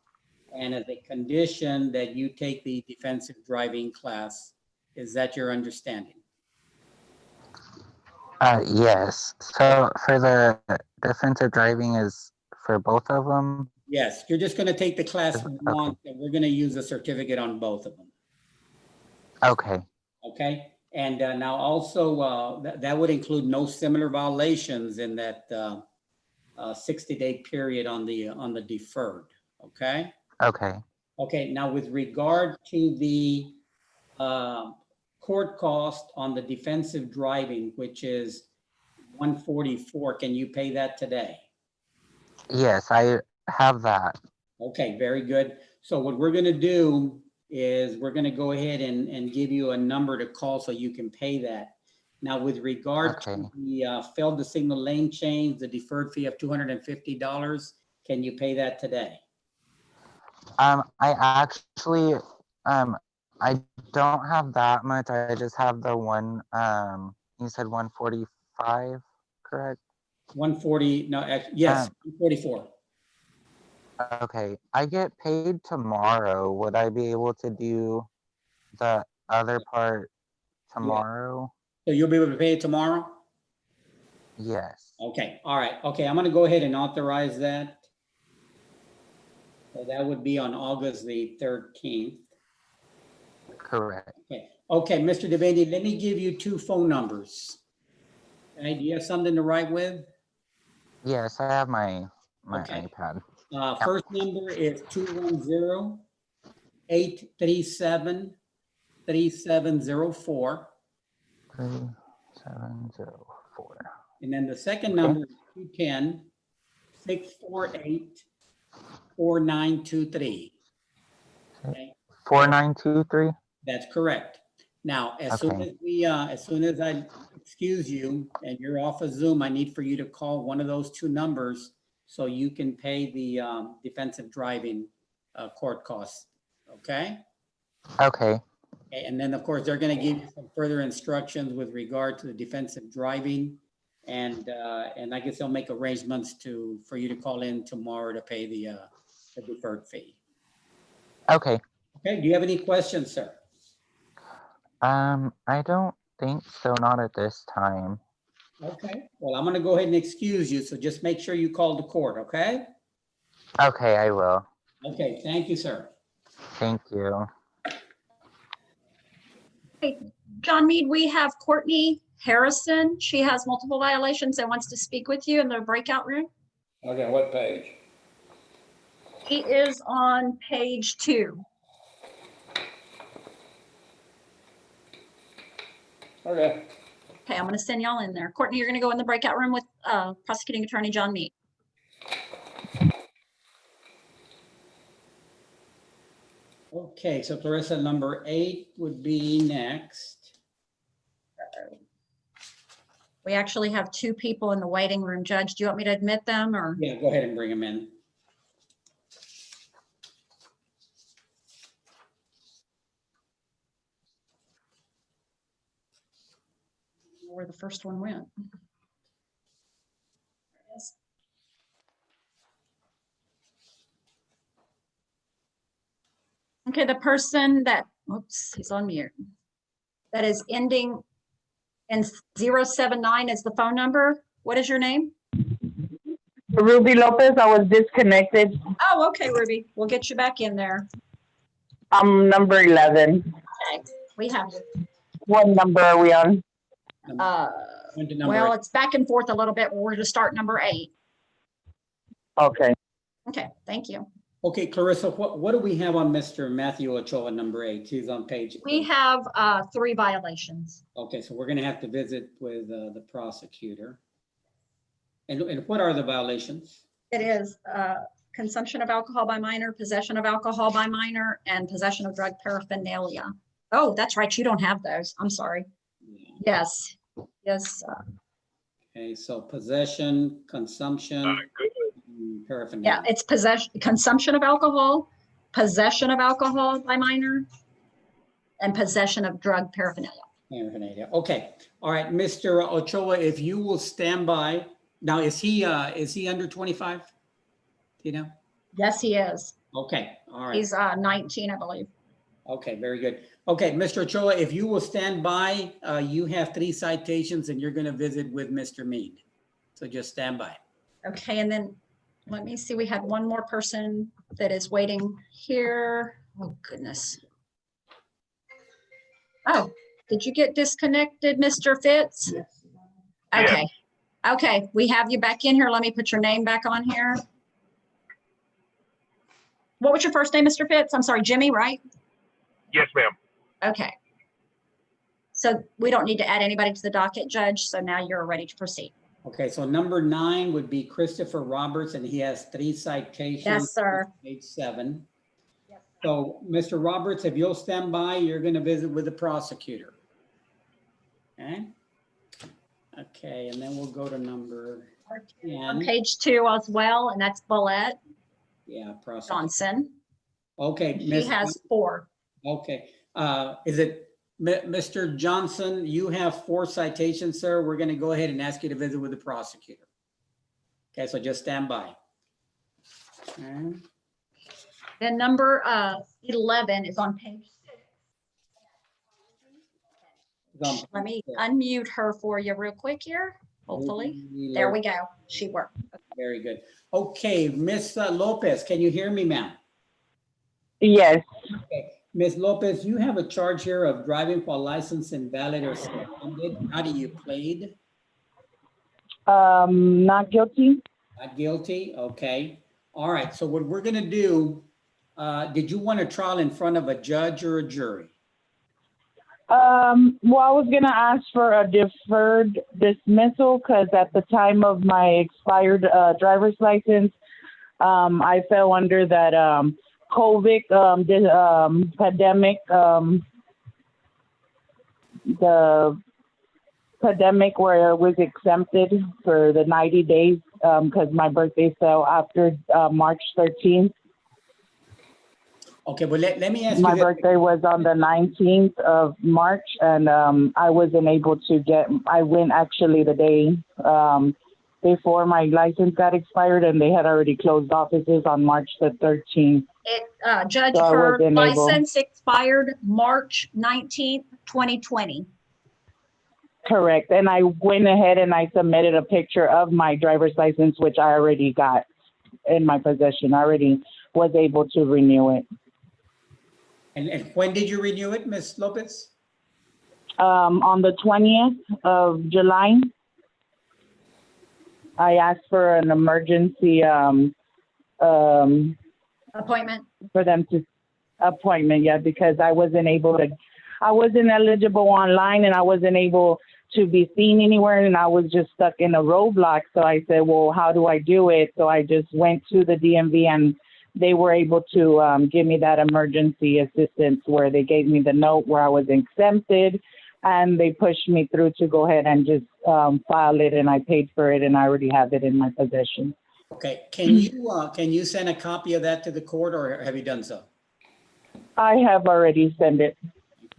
and as a condition that you take the defensive driving class. Is that your understanding? Yes. So for the defensive driving is for both of them? Yes, you're just gonna take the class Okay. one, and we're gonna use a certificate on both of them, Okay. okay? And now also, that would include no similar violations in that 60-day period on the deferred, okay? Okay. Okay, now with regard to the court cost on the defensive driving, which is $144, can you pay that today? Yes, I have that. Okay, very good. So what we're gonna do is we're gonna go ahead and give you a number to call so you can pay that. Now, with regard to Okay. the failed to signal lane change, the deferred fee of $250, can you pay that today? I actually, I don't have that much. I just have the one, you said 145, correct? 140, no, yes, 144. Okay, I get paid tomorrow. Would I be able to do the other part tomorrow? So you'll be able to pay it tomorrow? Yes. Okay, all right. Okay, I'm gonna go ahead and authorize that. So that would be on August the 13th. Correct. Okay, Mr. Devaney, let me give you 2 phone numbers. Okay, do you have something to write with? Yes, I have my Okay. iPad. First number is 210-837-3704. 3704. And then the second number is 210-648-4923. Okay, 4923. that's correct. Now, as soon Okay. as we, as soon as I excuse you and you're off of Zoom, I need for you to call one of those two numbers so you can pay the defensive driving court costs. Okay? Okay. Okay, and then, of course, they're going to give you some further instructions with regard to the defensive driving. And I guess they'll make arrangements for you to call in tomorrow to pay the deferred fee. Okay. Okay, do you have any questions, sir? I don't think so, not at this time. Okay, well, I'm going to go ahead and excuse you, so just make sure you call the court, okay? Okay, I will. Okay, thank you, sir. Thank you. John Mead, we have Courtney Harrison. She has multiple violations and wants to speak with you in the breakout room. Okay, what page? He is on page 2. Okay. Okay, I'm going to send y'all in there. Courtney, you're going to go in the breakout room with prosecuting attorney John Mead. Okay, so Clarissa, number 8 would be next. We actually have 2 people in the waiting room. Judge, do you want me to admit them or? Yeah, go ahead and bring them in. Where the first one went. There it is. Okay, the person that, oops, he's on mute. That is ending in 079 is the phone number. What is your name? Ruby Lopez, I was disconnected. Oh, okay, Ruby. We'll get you back in there. I'm number 11. Okay, we have you. What number are we on? Went to number Well, 8. it's back and forth a little bit. We're going to start number 8. Okay. Okay, thank you. Okay, Clarissa, what do we have on Mr. Matthew Ochoa, number 8? He's on page 8. We have 3 violations. Okay, so we're going to have to visit with the prosecutor. And what are the violations? It is consumption of alcohol by minor, possession of alcohol by minor, and possession of drug paraphernalia. Oh, that's right. You don't have those. I'm sorry. Yes, yes. Okay, so possession, consumption, and paraphernalia. Yeah, it's consumption of alcohol, possession of alcohol by minor, and possession of drug paraphernalia. Paraphernalia. Okay, all right, Mr. Ochoa, if you will stand by. Now, is he under 25? Do you know? Yes, he is. Okay, all right. He's 19, I believe. Okay, very good. Okay, Mr. Ochoa, if you will stand by, you have 3 citations and you're going to visit with Mr. Mead. So just stand by. Okay, and then let me see, we had one more person that is waiting here. Oh, goodness. Oh, did you get disconnected, Mr. Fitz? Yes. Okay, okay, we have you back in here. Let me put your name back on here. What was your first name, Mr. Fitz? I'm sorry, Jimmy, right? Yes, ma'am. Okay. So we don't need to add anybody to the docket, Judge, so now you're ready to proceed. Okay, so number 9 would be Christopher Roberts, and he has 3 citations. Yes, sir. Page 7. So, Mr. Roberts, if you'll stand by, you're going to visit with the prosecutor. Okay? Okay, and then we'll go to number On 10. page 2 as well, and that's Bullet Yeah, prosecutor. Johnson. Okay. He Miss- has 4. Okay, is it Mr. Johnson? You have 4 citations, sir. We're going to go ahead and ask you to visit with the prosecutor. Okay, so just stand by. Okay. Then number 11 is on page 6. Let me unmute her for you real quick here, hopefully. There we go. She worked. Very good. Okay, Miss Lopez, can you hear me, ma'am? Yes. Okay. Ms. Lopez, you have a charge here of driving while licensed invalid or suspended. How do you plead? Not guilty. Not guilty? Okay. All right. So what we're going to do, did you want a trial in front of a judge or a jury? Well, I was gonna ask for a deferred dismissal because at the time of my expired driver's license, I fell under that COVID pandemic, the pandemic where I was exempted for the 90 days because my birthday fell after March 13th. Okay, well, let me ask you My this. birthday was on the 19th of March, and I wasn't able to I went actually the day before my license got expired, and they had already closed offices on March the 13th. Judge, So I her wasn't able. license expired March 19th, 2020. Correct. And I went ahead and I submitted a picture of my driver's license, which I already got in my possession. I already was able to renew it. And when did you renew it, Ms. Lopez? On the 20th of July, I asked for an emergency Appointment. for them to appointment, yeah, because I wasn't eligible online and I wasn't able to be seen anywhere and I was just stuck in a roadblock. So I said, well, how do I do it? So I just went to the DMV and they were able to give me that emergency assistance where they gave me the note where I was exempted and they pushed me through to go ahead and just file it and I paid for it and I already have it in my possession. Okay, can you send a copy of that to the court or have you done so? I have already sent it.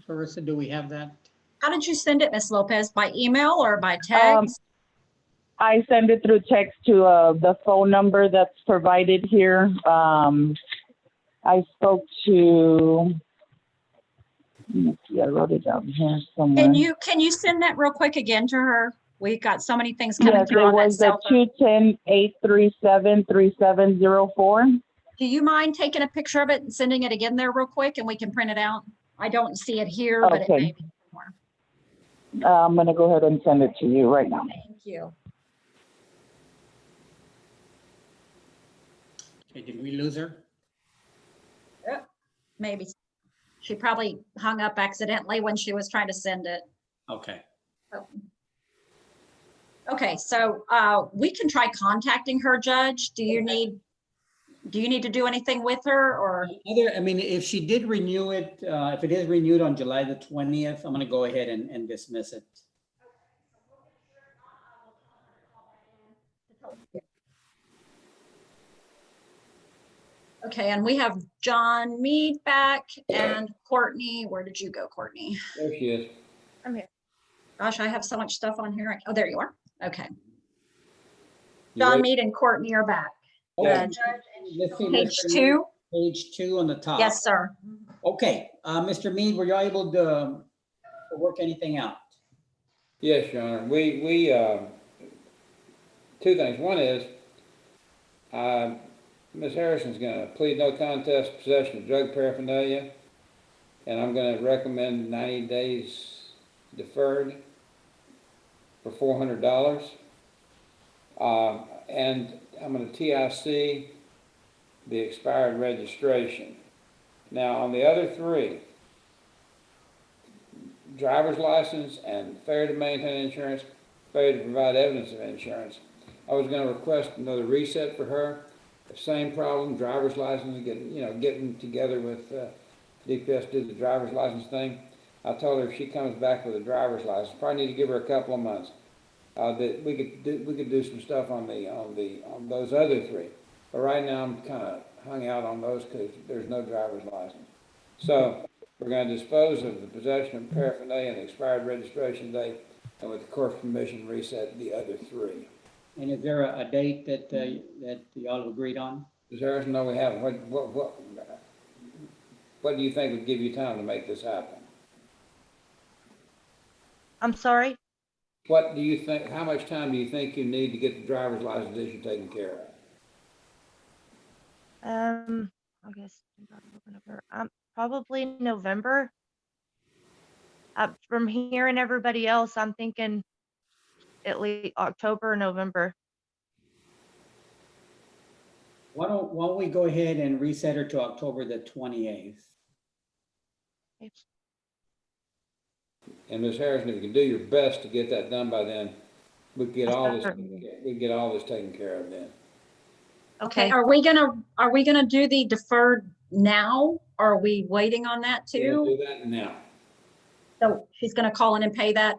Clarissa, do we have that? How did you send it, Ms. Lopez? By email or by text? I send it through text to the phone number that's provided here. I spoke to, let me see, I wrote it down here somewhere. Can you send that real quick again to her? We've got so many things coming Yes, through it on that was the cell phone. 210-837-3704. Do you mind taking a picture of it and sending it again there real quick and we can print it out? I don't see it here, but it Okay. may be somewhere. I'm gonna go ahead and send it to you right now. Thank you. Okay, did we lose her? Maybe. She probably hung up accidentally when she was trying to send it. Okay. Okay, so we can try contacting her, Judge. Do you need to do anything with her or? I mean, if she did renew it, if it is renewed on July the 20th, I'm gonna go ahead and dismiss it. Okay, and we have John Mead back and Courtney. Where did you go, Courtney? There she is. I'm here. Gosh, I have so much stuff on here. Oh, there you are. Okay. You John ready? Mead and Courtney are back. Okay. Judge, Let's see, Page Mr. 2? Page 2 on the top. Yes, sir. Okay, Mr. Mead, were you able to work anything out? Yes, Your Honor. We two things. One is, Ms. Harrison's gonna plead no contest possession of drug paraphernalia, and I'm gonna recommend 90 days deferred for $400. And I'm gonna TIC the expired registration. Now, on the other three, driver's license and failure to maintain insurance, failure to provide evidence of insurance, I was gonna request another reset for her. Same problem, driver's license, getting together with DPS, do the driver's license thing. I told her if she comes back with a driver's license, probably need to give her a couple of months. That we could do some stuff on those other three. But right now I'm kind of hung out on those because there's no driver's license. So we're going to dispose of the possession of paraphernalia and the expired registration date, and with the court's permission, reset the other three. And is there a date that y'all have agreed on? Ms. Harrison, no, we haven't. What do you think would give you time to make this happen? I'm sorry? What do you think, how much time do you think you need to get the driver's license issue taken care of? August, November, probably November. From hearing everybody else, I'm thinking at least October or November. Why don't we go ahead and reset her to October the 28th? And Ms. Harrison, if you can do your best to get that done by then, we can get Yes, all sir. this taken care of then. Okay, Okay, are we gonna do the deferred now? Or are we waiting on that We'll too? do that now. So she's gonna call in and pay that?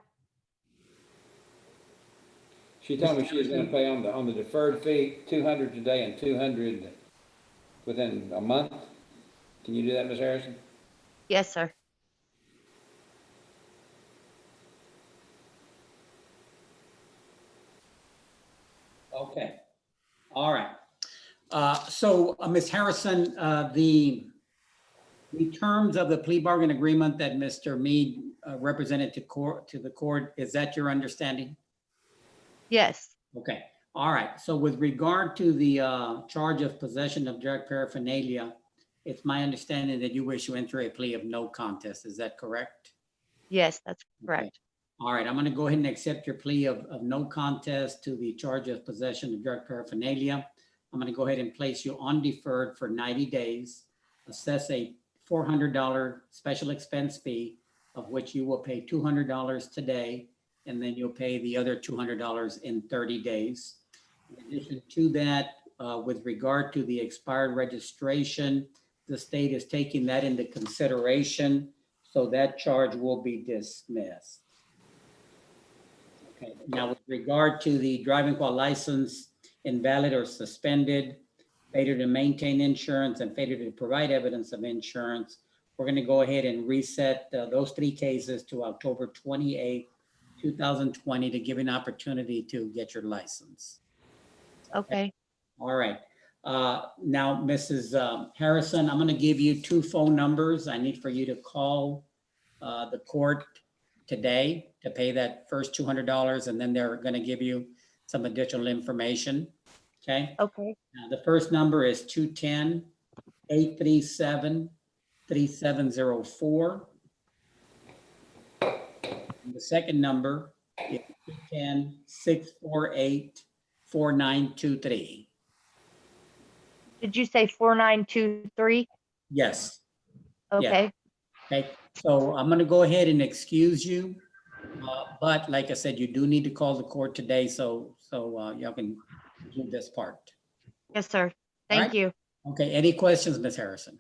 She told me she was gonna pay on the deferred fee, 200 today and 200 within a month. Can you do that, Ms. Harrison? yes, sir. Okay, all right. So, Ms. Harrison, the terms of the plea bargain agreement that Mr. Mead represented to the court, is that your understanding? Yes, Okay, all right. So with regard to the charge of possession of drug paraphernalia, it's my understanding that you wish to enter a plea of no contest. Is that correct? yes, that's Okay. correct. All right, I'm going to go ahead and accept your plea of no contest to the charge of possession of drug paraphernalia. I'm going to go ahead and place you on deferred for 90 days, assess a $400 special expense fee, of which you will pay $200 today, and then you'll pay the other $200 in 30 days. In addition to that, with regard to the expired registration, the state is taking that into consideration, so that charge will be dismissed. Okay, now with regard to the driving while license invalid or suspended, failure to maintain insurance and failure to provide evidence of insurance, we're going to go ahead and reset those 3 cases to October 28th, 2020 to give you an opportunity to get your license. Okay, All right. Now, Mrs. Harrison, I'm going to give you 2 phone numbers. I need for you to call the court today to pay that first $200, and then they're going to give you some additional information. Okay. okay. The first number is 210-837-3704. And the second number is 210-648-4923. Did you say 4923? Yes. Okay, Okay. So I'm going to go ahead and excuse you. But like I said, you do need to call the court today, so y'all can do this part. yes, sir. All Thank right. you. Okay, any questions, Ms. Harrison?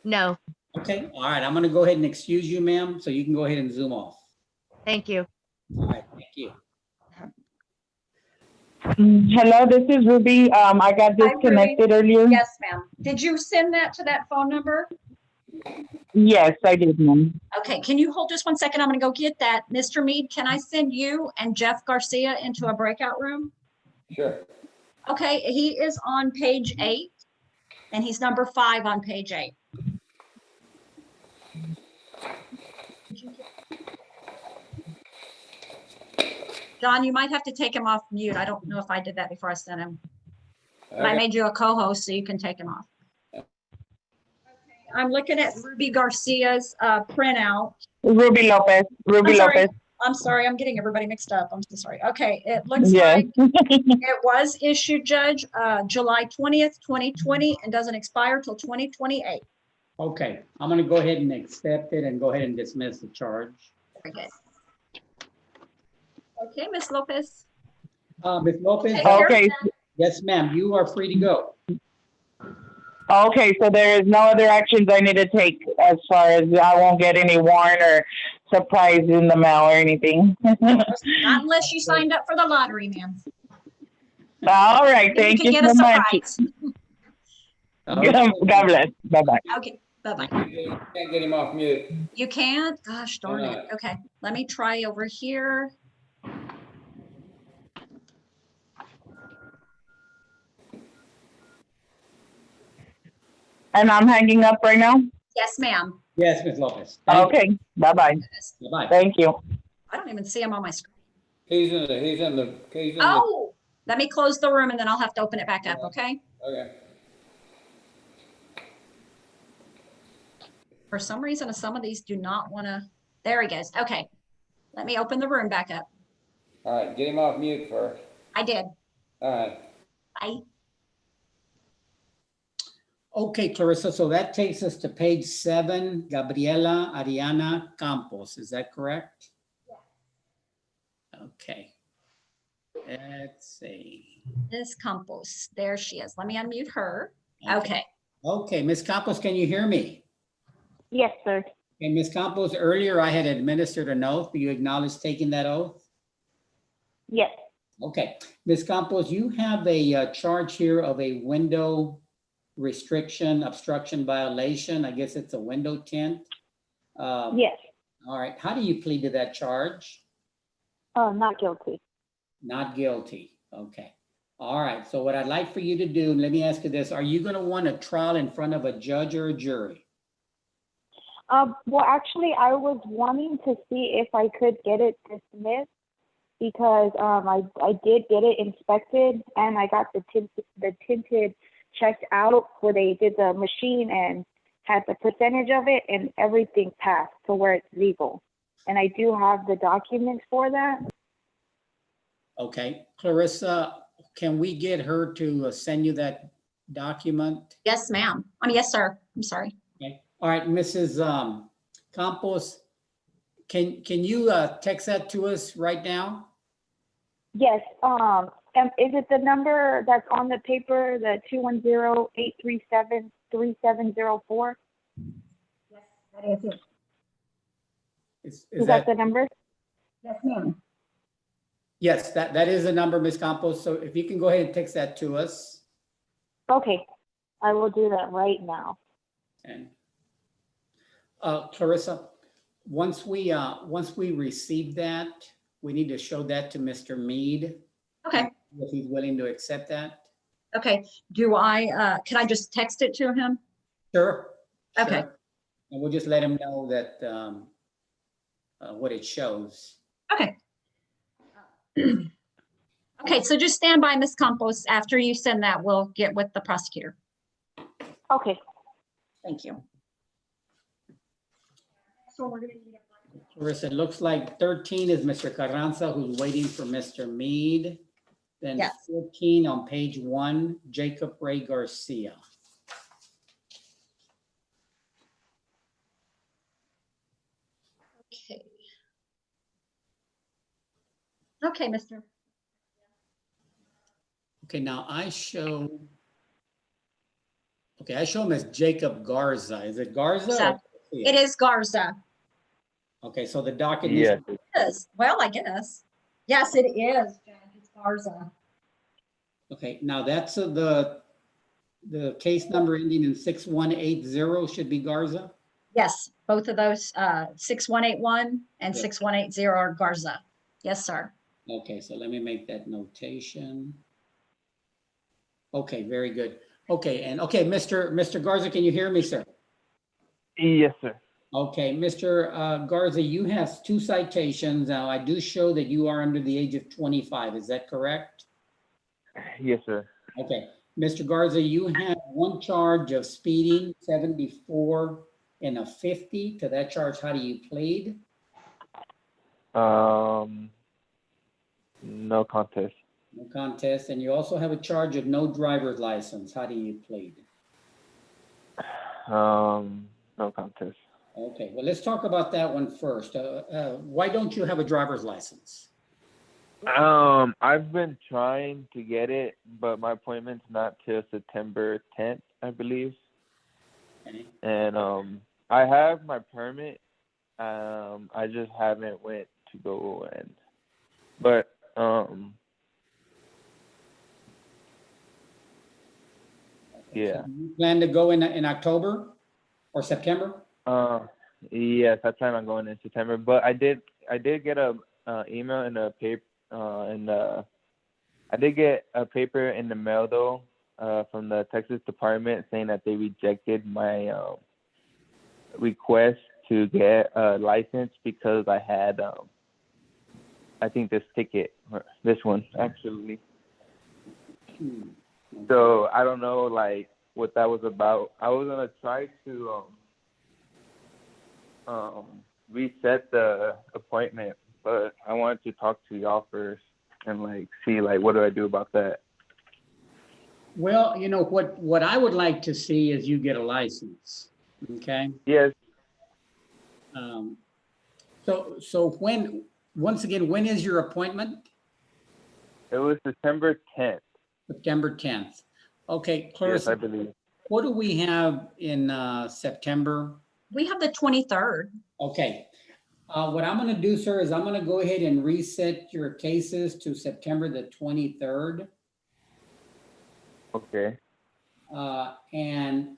No, Okay, all right, I'm going to go ahead and excuse you, ma'am, so you can go ahead and zoom off. thank you. All right, thank you. Hello, this is Ruby. I got Ruby. disconnected earlier. Yes, ma'am. Did you send that to that phone number? Yes, I did, ma'am. Okay, can you hold just one second? I'm gonna go get that. Mr. Mead, can I send you and Jeff Garcia into a breakout room? Sure. Okay, he is on page 8, and he's number 5 on page 8. John, you might have to take him off mute. I don't know if I did that before I sent him. But I Okay. made you a co-host, so you can take him off. Okay, I'm looking at Ruby Garcia's printout. Ruby Lopez. Ruby I'm sorry. Lopez. I'm sorry, I'm getting everybody mixed up. I'm so sorry. Okay, it looks Yes. like it was issued, Judge, July 20th, 2020, and doesn't expire till 2028. Okay, I'm going to go ahead and accept it and go ahead and dismiss the charge. Very good. Okay, Ms. Lopez. Ms. Lopez? Take care of Okay. that. Yes, ma'am, you are free to go. Okay, so there is no other actions I need to take as far as I won't get any warrant or surprise in the mail or anything. Not unless you signed up for the lottery, ma'am. All right, Then thank can you get so a much. surprise. God bless. Bye-bye. Okay, bye-bye. You can't get him off mute. You can't? Gosh darn it. Okay, let me try over here. And I'm hanging up right now? Yes, ma'am. Yes, Ms. Lopez. Thank you. Okay, bye-bye. Bye-bye. Thank you. I don't even see him on my screen. He's in the. Oh, let me close the room and then I'll have to open it back up, okay? Okay. For some reason, some of these do not want to, there he goes. Okay, let me open the room back up. All right, get him off mute first. I did. All right. Bye. Okay, Clarissa, so that takes us to page 7, Gabriela Ariana Campos, is that correct? Okay. Let's see. Ms. Campos, there she is. Let me unmute her. Okay. Okay, Ms. Campos, can you hear me? Yes, sir. Okay, Ms. Campos, earlier I had administered an oath. Do you acknowledge taking that oath? Yes. Okay, Ms. Campos, you have a charge here of a window restriction, obstruction violation. I guess it's a window tint. Yes. All right, how do you plead to that charge? Not guilty. Not guilty, okay. All right, so what I'd like for you to do, let me ask you this, are you gonna want a trial in front of a judge or a jury? Well, actually, I was wanting to see if I could get it dismissed because I did get it inspected and I got the tinted checked out where they did the machine and had the percentage of it and everything passed to where it's legal. And I do have the documents for that. Okay, Clarissa, can we get her to send you that document? Yes, ma'am. Yes, sir. I'm sorry. Okay, all right, Mrs. Campos, can you text that to us right now? Yes. And is it the number that's on the paper, the 210-837-3704? Yes, that is it. Is that the number? Yes, ma'am. Yes, that is the number, Ms. Campos. So if you can go ahead and text that to us. Okay. I will do that right now. And Clarissa, once we receive that, we need to show that to Mr. Mead. Okay. If he's willing to accept that. Okay. Can I just text it to him? Sure. Okay. Sure. And we'll just let him know that what it shows. Okay. Okay, so just stand by, Ms. Campos. After you send that, we'll get with the prosecutor. Okay. Thank you. So we're gonna need Clarissa, it looks like 13 is Mr. Carranza, who's waiting for Mr. Mead. Then Yes. 14 on page 1, Jacob Ray Garcia. Okay. Okay, Mr. Okay, now I show him as Jacob Garza. Is it Garza? or Garza. Garcia? It is Garza. Okay, so the docket. Yes. It is. Well, I guess. Yes, it is. Judge. It's Garza. Okay, now that's the case number ending in 6180 should be Garza. Yes, both of those, 6181 and Yeah. 6180 are Garza. Yes, sir. Okay, so let me make that notation. Okay, very good. Okay, and okay, Mr. Garza, can you hear me, sir? Yes, sir. Okay, Mr. Garza, you have 2 citations. Now, I do show that you are under the age of 25. Is that correct? Yes, sir. Okay, Mr. Garza, you have 1 charge of speeding, 74 and a 50. To that charge, how do you plead? No contest. No contest. And you also have a charge of no driver's license. How do you plead? No contest. Okay, well, let's talk about that one first. Why don't you have a driver's license? I've been trying to get it, but my appointment's not till September 10th, I believe. Okay. And I have my permit. I just haven't went to go but yeah. So you plan to go in October or September? Yes, I plan on going in September. But I did get a email and a paper I did get a paper in the mail though from the Texas Department saying that they rejected my request to get a license because I had I think this ticket, this one actually. So I don't know like what that was about. I was gonna try to reset the appointment, but I wanted to talk to y'all first and like see like what do I do about that. Well, you know, what I would like to see is you get a license, okay? Yes. So when once again, when is your appointment? It was September 10th. September 10th. Okay, Yes, I Clarissa, believe. what do we have in September? We have the 23rd. Okay. What I'm going to do, sir, is I'm going to go ahead and reset your cases to September the 23rd. Okay. And I'm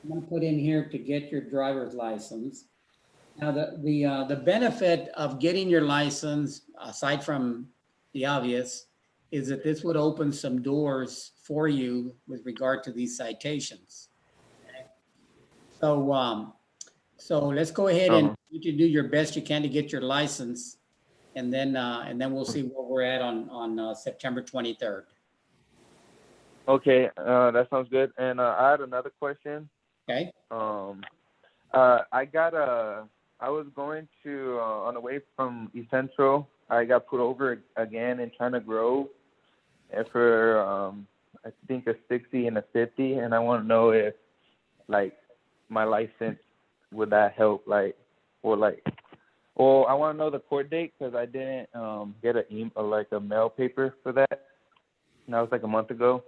going to put in here to get your driver's license. Now, the benefit of getting your license, aside from the obvious, is that this would open some doors for you with regard to these citations. So let's go ahead and you can do your best you can to get your license, and then we'll see where we're at on September 23rd. Okay, that sounds good. And I had another question. Okay. I was going to, on the way from East Central, I got put over again in China Grove for, I think, a 60 and a 50. And I want to know if, like, my license, would that help? I want to know the court date because I didn't get a mail paper for that. And that was like a month ago.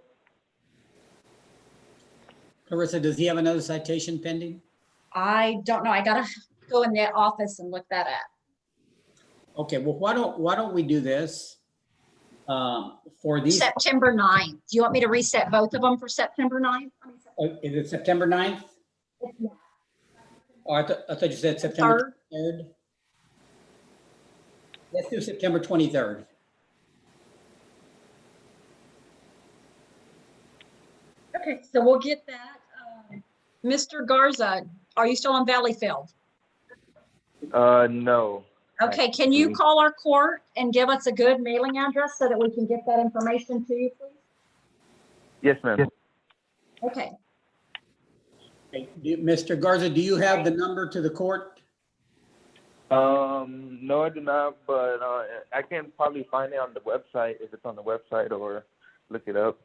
Clarissa, does he have another citation pending? I don't know. I gotta go in the office and look that up. Okay, well, why don't we do this? For these, September 9th. Do you want me to reset both of them for September 9th? is it September 9th? Oh, I thought you said September 3rd. Let's do September 23rd. Okay, so we'll get that. Mr. Garza, are you still on Valleyfield? No. Okay, can you call our court and give us a good mailing address so that we can get that information to you, please? Yes, ma'am. Okay. Okay, Mr. Garza, do you have the number to the court? No, I do not, but I can probably find it on the website if it's on the website or look it up.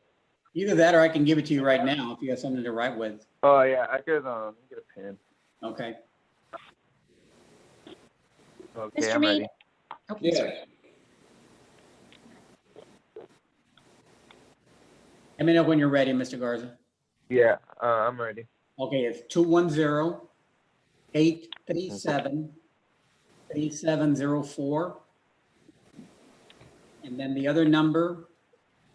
Either that or I can give it to you right now if you have something to write with. Oh, yeah, I could get a pen. Okay. Okay, Mr. I'm Mead? ready. Oh, Yes. sorry. Let me know when you're ready, Mr. Garza. Yeah, I'm ready. Okay, it's 210-837-3704. And then the other number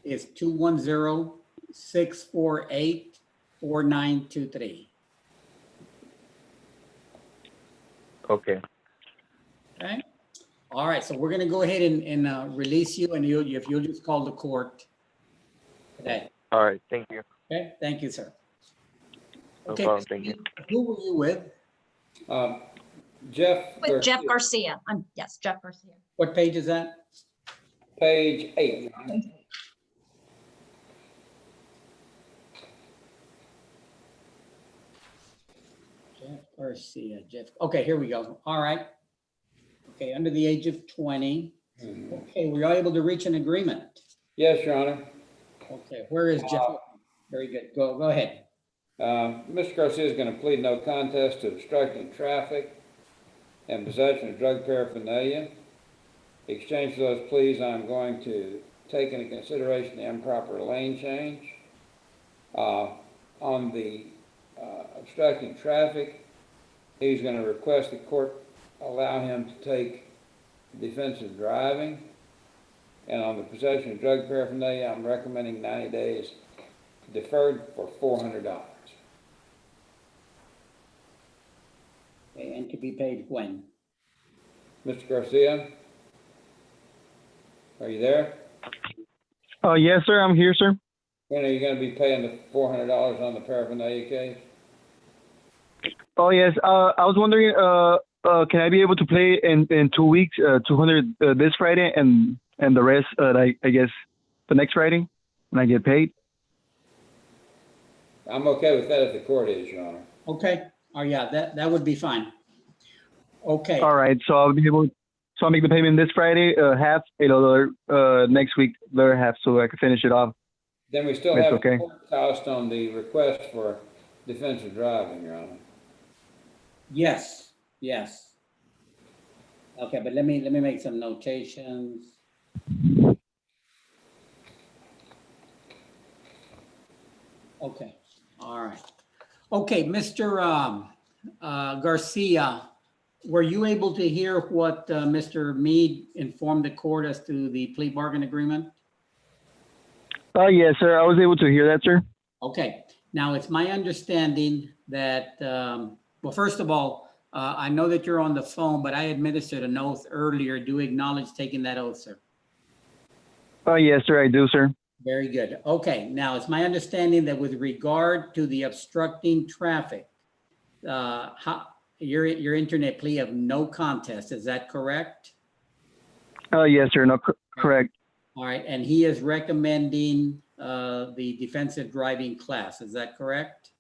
is 210-648-4923. Okay. Okay? All right, so we're gonna go ahead and release you, and if you'll just call the court today. All right, thank you. Okay, thank you, sir. No Okay, problem, thank you. who were you with? Jeff. With Jeff Garcia. Garcia. Yes, Jeff Garcia. What page is that? Page 8. Jeff Garcia, okay, here we go. All right. Okay, under the age of 20. Okay, we are able to reach an agreement. Yes, Your Honor. Okay, where is Jeff? Very good. Go ahead. Mr. Garcia is going to plead no contest to obstructing traffic and possession of drug paraphernalia. In exchange for those pleas, I'm going to take into consideration the improper lane change. On the obstructing traffic, he's going to request the court allow him to take defensive driving. And on the possession of drug paraphernalia, I'm recommending 90 days deferred for $400. Okay, and to be paid when? Mr. Garcia, are you there? Yes, sir. I'm here, sir. When are you going to be paying the $400 on the paraphernalia case? Oh, yes. I was wondering, can I be able to pay in 2 weeks, 200 this Friday and the rest, I guess, the next Friday when I get paid? I'm okay with that if the court is, Your Honor. Okay. Oh, yeah, that would be fine. Okay. All right. So I'll be able. So I'll make the payment this Friday, half, next week, the other half, so I can finish it off. Then we still That's have okay. a court cost on the request for defensive driving, Your Honor. Yes, yes. Okay, but let me make some notations. Okay, all right. Okay, Mr. Garcia, were you able to hear what Mr. Mead informed the court as to the plea bargain agreement? Yes, sir. I was able to hear that, sir. Okay, now it's my understanding that, well, first of all, I know that you're on the phone, but I administered an oath earlier. Do you acknowledge taking that oath, sir? Yes, sir. I do, sir. Very good. Okay, now it's my understanding that with regard to the obstructing traffic, your internet plea of no contest, is that correct? Yes, sir. No, correct. All right, and he is recommending the defensive driving class, is that correct?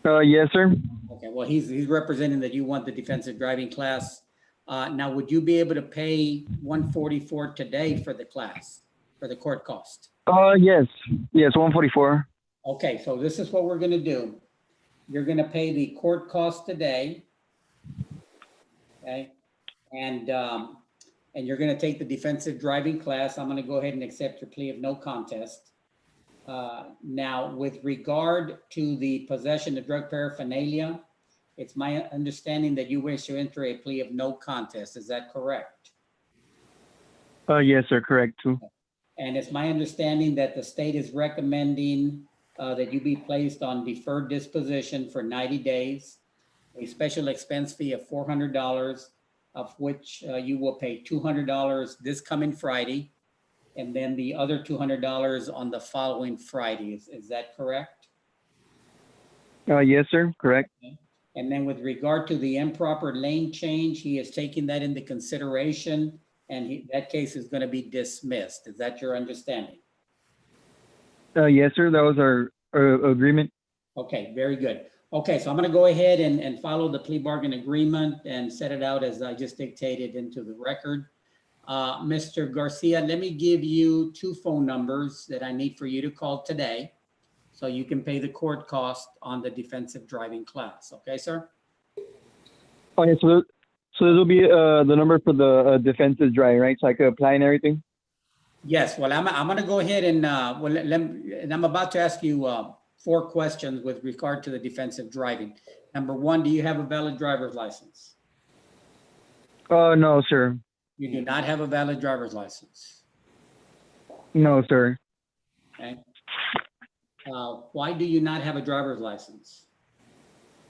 Yes, sir. Okay, well, he's representing that you want the defensive driving class. Now, would you be able to pay $144 today for the class, for the court cost? Yes. Yes, 144. Okay, so this is what we're gonna do. You're gonna pay the court cost today. Okay, and you're gonna take the defensive driving class. I'm gonna go ahead and accept your plea of no contest. Now, with regard to the possession of drug paraphernalia, it's my understanding that you wish to enter a plea of no contest. Is that correct? Yes, sir. Correct, too. And it's my understanding that the state is recommending that you be placed on deferred disposition for 90 days, a special expense fee of $400, of which you will pay $200 this coming Friday, and then the other $200 on the following Friday. Is that correct? Yes, sir. Correct. And then with regard to the improper lane change, he is taking that into consideration, and that case is going to be dismissed. Is that your understanding? Yes, sir. That was our agreement. Okay, very good. Okay, so I'm going to go ahead and follow the plea bargain agreement and set it out as I just dictated into the record. Mr. Garcia, let me give you 2 phone numbers that I need for you to call today so you can pay the court cost on the defensive driving class. Okay, sir? Okay, so this will be the number for the defensive driving, right? So I could apply and everything? Yes, well, I'm going to go ahead and, and I'm about to ask you 4 questions with regard to the defensive driving. Number 1, do you have a valid driver's license? No, sir. You do not have a valid driver's license. No, sir. Okay. Why do you not have a driver's license?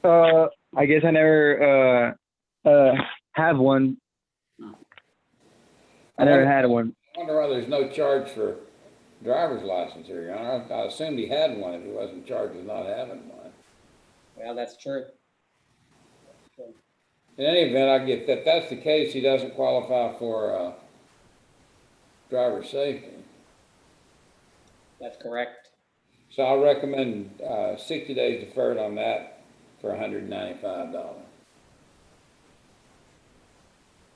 I guess I never have one. Oh. I never had one. I wonder why there's no charge for driver's license here, Your Honor. I assumed he had one if he wasn't charged with not having one. Well, that's true. In any event, I get that that's the case, he doesn't qualify for driver's safety. That's correct. So I recommend 60 days deferred on that for $195.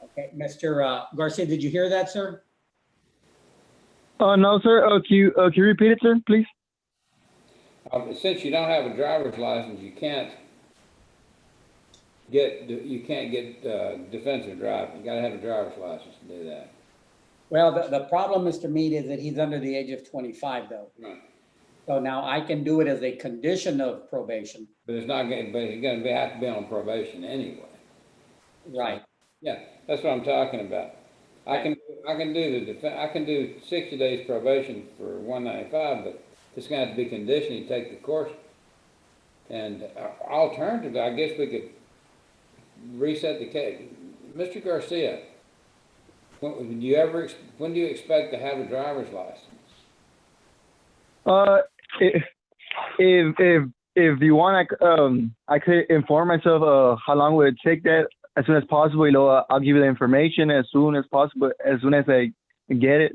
Okay, Mr. Garcia, did you hear that, sir? No, sir. Can you repeat it, sir, please? Since you don't have a driver's license, you can't get defensive driving. You got to have a driver's license to do that. Well, the problem, Mr. Mead, is that he's under the age of 25, though. Right. So now I can do it as a condition of probation. But it's not going. But he's going to have to be on probation anyway. Right. Yeah, that's what I'm talking about. I can do 60 days probation for $195, but it's going to have to be conditioned. You take the course, and alternatively, I guess we could reset the case. Mr. Garcia, when do you expect to have a driver's license? If you want, I could inform myself how long would it take that as soon as possible. I'll give you the information as soon as possible, as soon as I get it.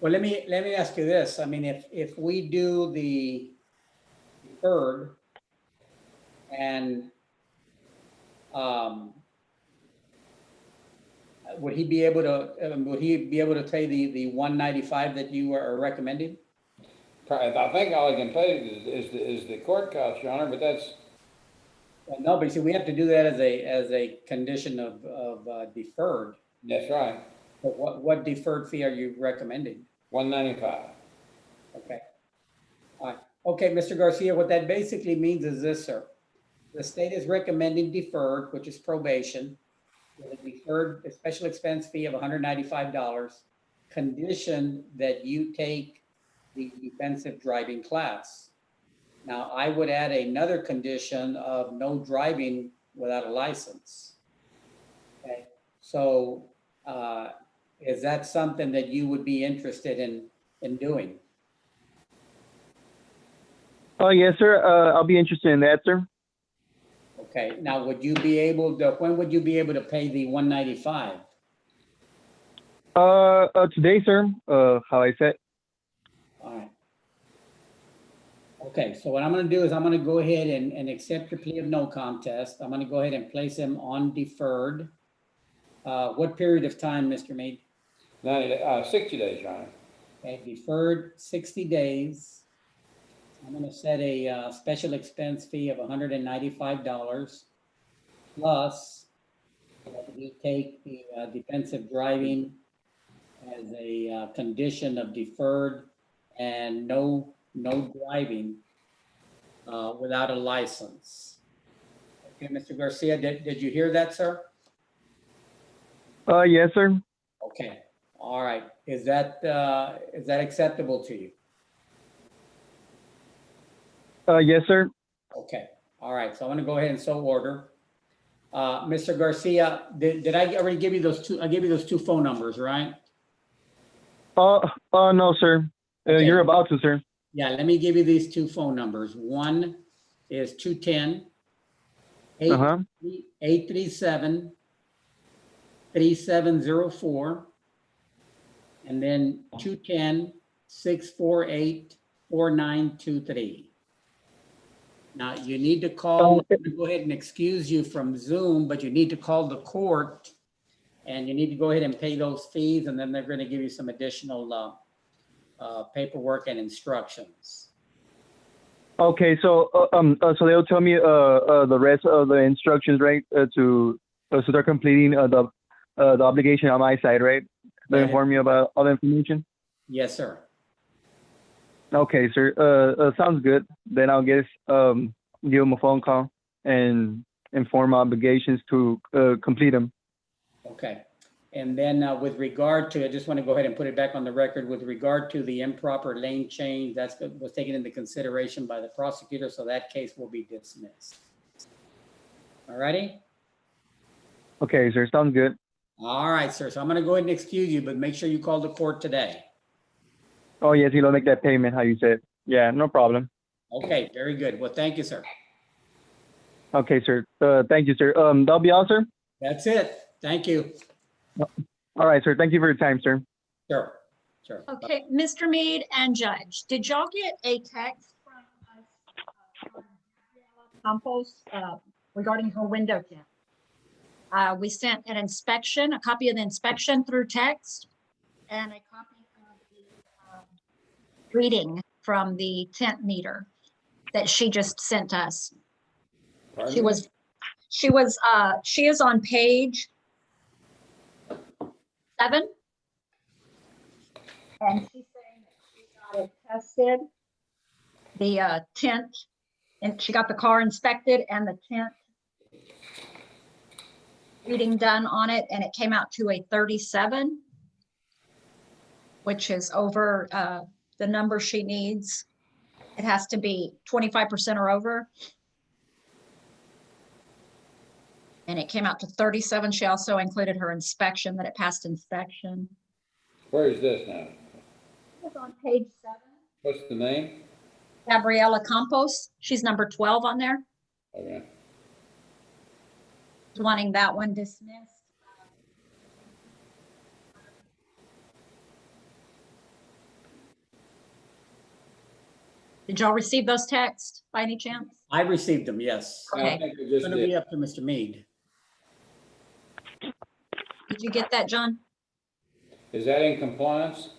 Well, let me ask you this. I mean, if we do the third and would he be able to pay the $195 that you are recommending? I think all I can pay is the court costs, Your Honor, but No, but see, we have to do that as a condition of deferred. That's right, But what deferred fee are you recommending? $195. Okay. All right. Okay, Mr. Garcia, what that basically means is this, sir. The state is recommending deferred, which is probation, with a deferred a special expense fee of $195, conditioned that you take the defensive driving class. Now, I would add another condition of no driving without a license. Okay, so is that something that you would be interested in doing? Oh, yes, sir. I'll be interested in that, sir. Okay, now would you be able to, when would you be able to pay the 195? Today, sir. How I said. All right. Okay, so what I'm gonna do is I'm gonna go ahead and accept your plea of no contest. I'm gonna go ahead and place him on deferred. What period of time, Mr. Mead? 60 days, Your Honor. Okay, deferred 60 days. I'm gonna set a special expense fee of $195 plus we take the defensive driving as a condition of deferred and no driving without a license. Okay, Mr. Garcia, did you hear that, sir? Yes, sir. Okay, all right. Is that acceptable to you? Yes, sir. Okay, all right. So I'm gonna go ahead and so order. Mr. Garcia, did I already give you those two? I gave you those two phone numbers, right? No, sir. Okay. You're about to, sir. Yeah, let me give you these two phone numbers. One is 210 837 3704, and then 210 648 4923. Now, you need to call, I'm gonna go ahead and excuse you from Zoom, but you need to call the court and you need to go ahead and pay those fees, and then they're gonna give you some additional paperwork and instructions. Okay, so so they'll tell me the rest of the instructions, right? To start completing the obligation on my side, right? They inform me about all the information. Yes, sir. Okay, sir. Sounds good. Then I'll give them a phone call and inform obligations to complete them. Okay. And then with regard to, I just want to go ahead and put it back on the record, with regard to the improper lane change, that was taken into consideration by the prosecutor, so that case will be dismissed. All righty? Okay, sir. Sounds good. All right, sir. So I'm going to go ahead and excuse you, but make sure you call the court today. Oh, yes, you'll make that payment, how you said. Yeah, no problem. Okay, very good. Well, thank you, sir. Okay, sir. Thank you, sir. That'll be all, sir? That's it. Thank you. All right, sir. Thank you for your time, sir. Sure, sure. Okay, Mr. Mead and Judge, did y'all get a text from us Campos regarding her window tint? We sent an inspection, a copy of the inspection through text, and a copy of the reading from the tint meter that she just sent us. Pardon She me? she is on page 7. And she's saying that she got it tested, the tint, and she got the car inspected and the tint reading done on it, and it came out to a 37, which is over the number she needs. It has to be 25% or over. And it came out to 37. She also included her inspection, that it passed inspection. Where is this now? It's on page 7. What's the name? Gabriela Campos, she's number 12 on there. Okay. Wanting that one dismissed. Did y'all receive those texts by any chance? I received them, yes. I Okay. think we It's just going to be did. up to Mr. Mead. Did you get that, John? Is that in compliance?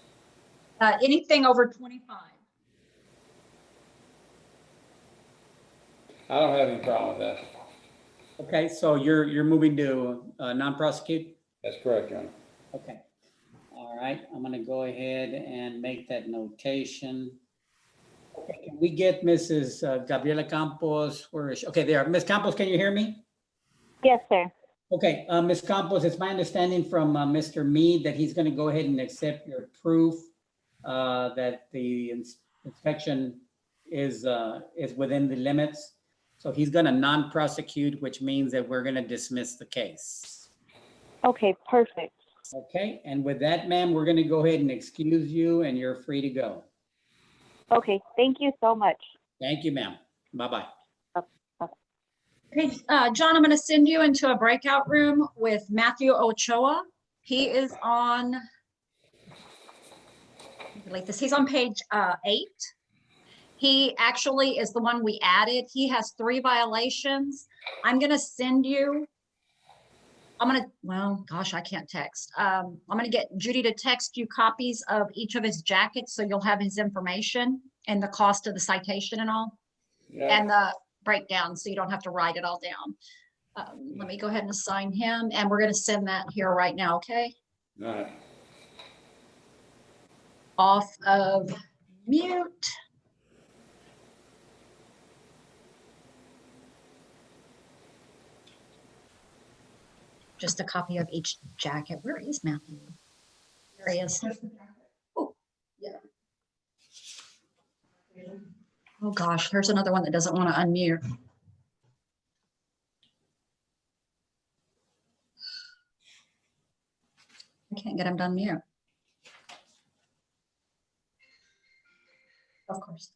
Anything over 25. I don't have any problem with that. Okay, so you're moving to non-prosecute? That's correct, Your Honor. Okay. All right, I'm gonna go ahead and make that notation. Okay, can we get Mrs. Gabriela Campos? Where is she? Okay, there. Ms. Campos, can you hear me? Yes, sir. Okay, Ms. Campos, it's my understanding from Mr. Mead that he's gonna go ahead and accept your proof that the inspection is within the limits. So he's gonna non-prosecute, which means that we're gonna dismiss the case. Okay, perfect. Okay, and with that, ma'am, we're gonna go ahead and excuse you and you're free to go. Okay, thank you so much. Thank you, ma'am. Bye-bye. Okay, John, I'm going to send you into a breakout room with Matthew Ochoa. He is on, like this, he's on page 8. He actually is the one we added. He has 3 violations. I'm going to send you, well, gosh, I can't text. I'm going to get Judy to text you copies of each of his jackets so you'll have his information and the cost of the citation and all. Yeah. And the breakdown, so you don't have to write it all down. Let me go ahead and assign him, and we're going to send that here right now, okay? All right. Off of mute. Just a copy of each jacket. Where is Matthew? There he is. Oh, yeah. Oh gosh, there's another one that doesn't want to unmute. I can't get him to unmute. Of course.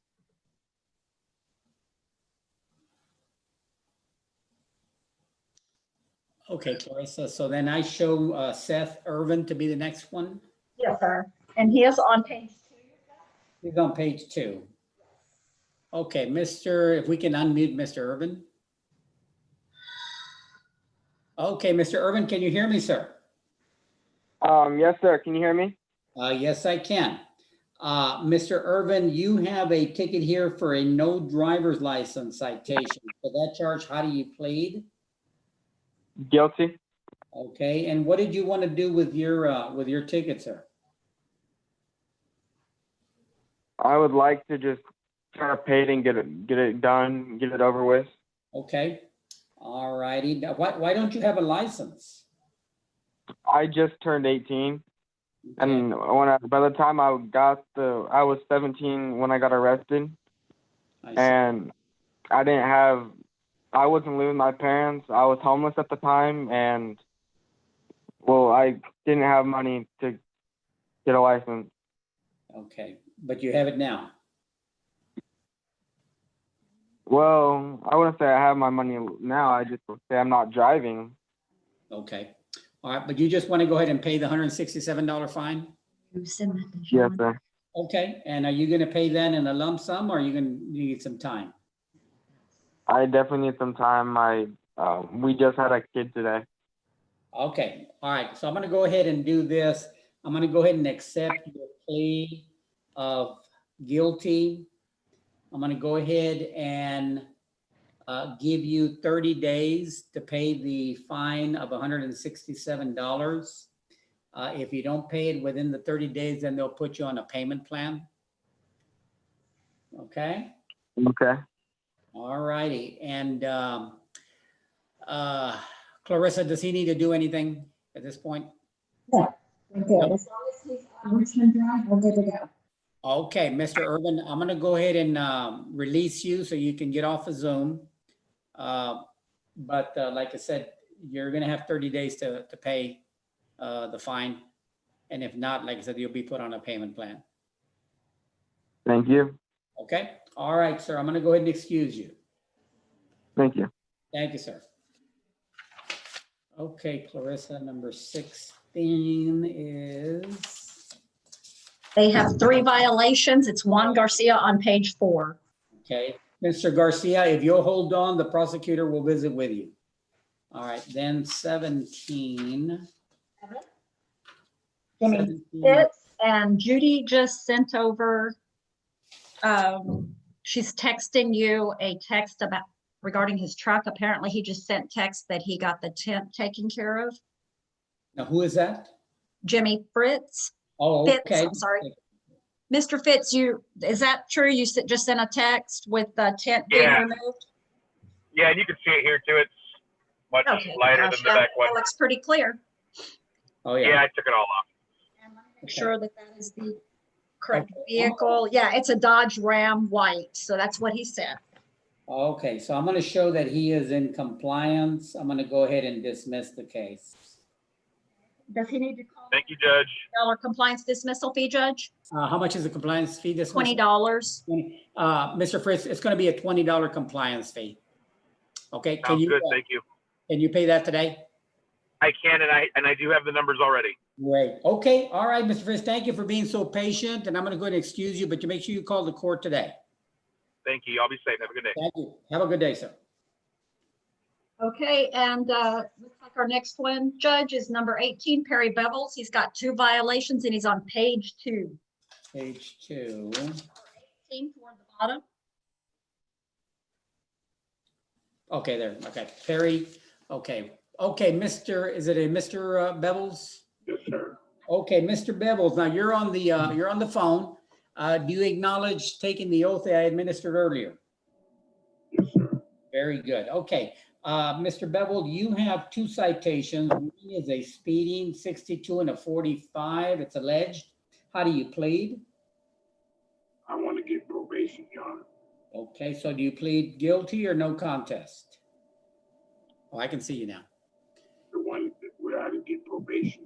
Okay, Clarissa, so then I show Seth Irvin to be the next one. Yes, sir. And he is on page 2. He's on page 2. Okay, if we can unmute Mr. Irvin. Okay, Mr. Irvin, can you hear me, sir? Yes, sir. Can you hear me? Yes, I can. Mr. Irvin, you have a ticket here for a no driver's license citation. For that charge, how do you plead? Guilty. Okay, and what did you want to do with your ticket, sir? I would like to just try to pay it and get it done, get it over with. Okay, all righty. Now, why don't you have a license? I just turned 18, and by the time I was 17 when I got arrested, and I wasn't living with my parents. I was homeless at the time, and I didn't have money to get a license. Okay, but you have it now. Well, I wouldn't say I have my money now. I just would say I'm not driving. Okay, all right, but you just want to go ahead and pay the $167 fine? Yes, sir. Okay, and are you going to pay that in a lump sum, or are you going to need some time? I definitely need some time. We just had a kid today. Okay, all right, so I'm going to go ahead and do this. I'm going to go ahead and accept your plea of guilty. I'm going to go ahead and give you 30 days to pay the fine of $167. If you don't pay it within the 30 days, then they'll put you on a payment plan. Okay? Okay. All righty. And Clarissa, does he need to do anything at this point? Yeah, we're good. As long as he's on Richmond Drive, we're good to go. Okay, Mr. Irvin, I'm going to go ahead and release you so you can get off of Zoom. But like I said, you're going to have 30 days to pay the fine. And if not, like I said, you'll be put on a payment plan. Thank you. Okay. All right, sir. I'm going to go ahead and excuse you. Thank you. Thank you, sir. Okay, Clarissa, number 16 is... They have 3 violations. It's Juan Garcia on page 4. Okay, Mr. Garcia, if you'll hold on, the prosecutor will visit with you. All right, then 17. Jimmy Fitz and Judy just sent over, she's texting you a text regarding his truck. Apparently, he just sent text that he got the tent taken care of. Now, who is that? Jimmy Fritz. Oh, Fitz, okay. I'm sorry. Mr. Fitz, is that true? You just sent a text with the tent being Yeah. removed? Yeah, and you can see it here too. It's much Okay, lighter gosh, than the back one. that looks pretty clear. Oh, Yeah, I took it all off. Make sure that that is the correct vehicle. Yeah, it's a Dodge Ram white, so that's what he said. Okay, so I'm gonna show that he is in compliance. I'm gonna go ahead and dismiss the case. Does he need to call Thank you, Judge. $20 compliance dismissal fee, Judge? How much is the compliance fee this? $20. Mr. Fritz, it's gonna be a $20 compliance fee. Okay, can Sounds you, good. Thank you. can you pay that today? I can, and I do have the numbers already. Great. Okay, all right, Mr. Fritz, thank you for being so patient, and I'm gonna go ahead and excuse you, but you make sure you call the court today. Thank you. I'll be safe. Have a good day. Thank you. Have a good day, sir. Okay, and looks like our next one, Judge, is number 18, Perry Bevels. He's got 2 violations and he's on page 2. Page 2. 18 toward the bottom. Okay, there, okay, Perry, okay, is it a Mr. Bevels? Yes, sir. Okay, Mr. Bevels, now you're on the phone. Do you acknowledge taking the oath that I administered earlier? Yes, sir. Very good, okay. Mr. Bevel, you have 2 citations. One is a speeding 62 and a 45, it's alleged. How do you plead? I want to get probation, Your Honor. Okay, so do you plead guilty or no contest? Oh, I can see you now. The one where I didn't get probation.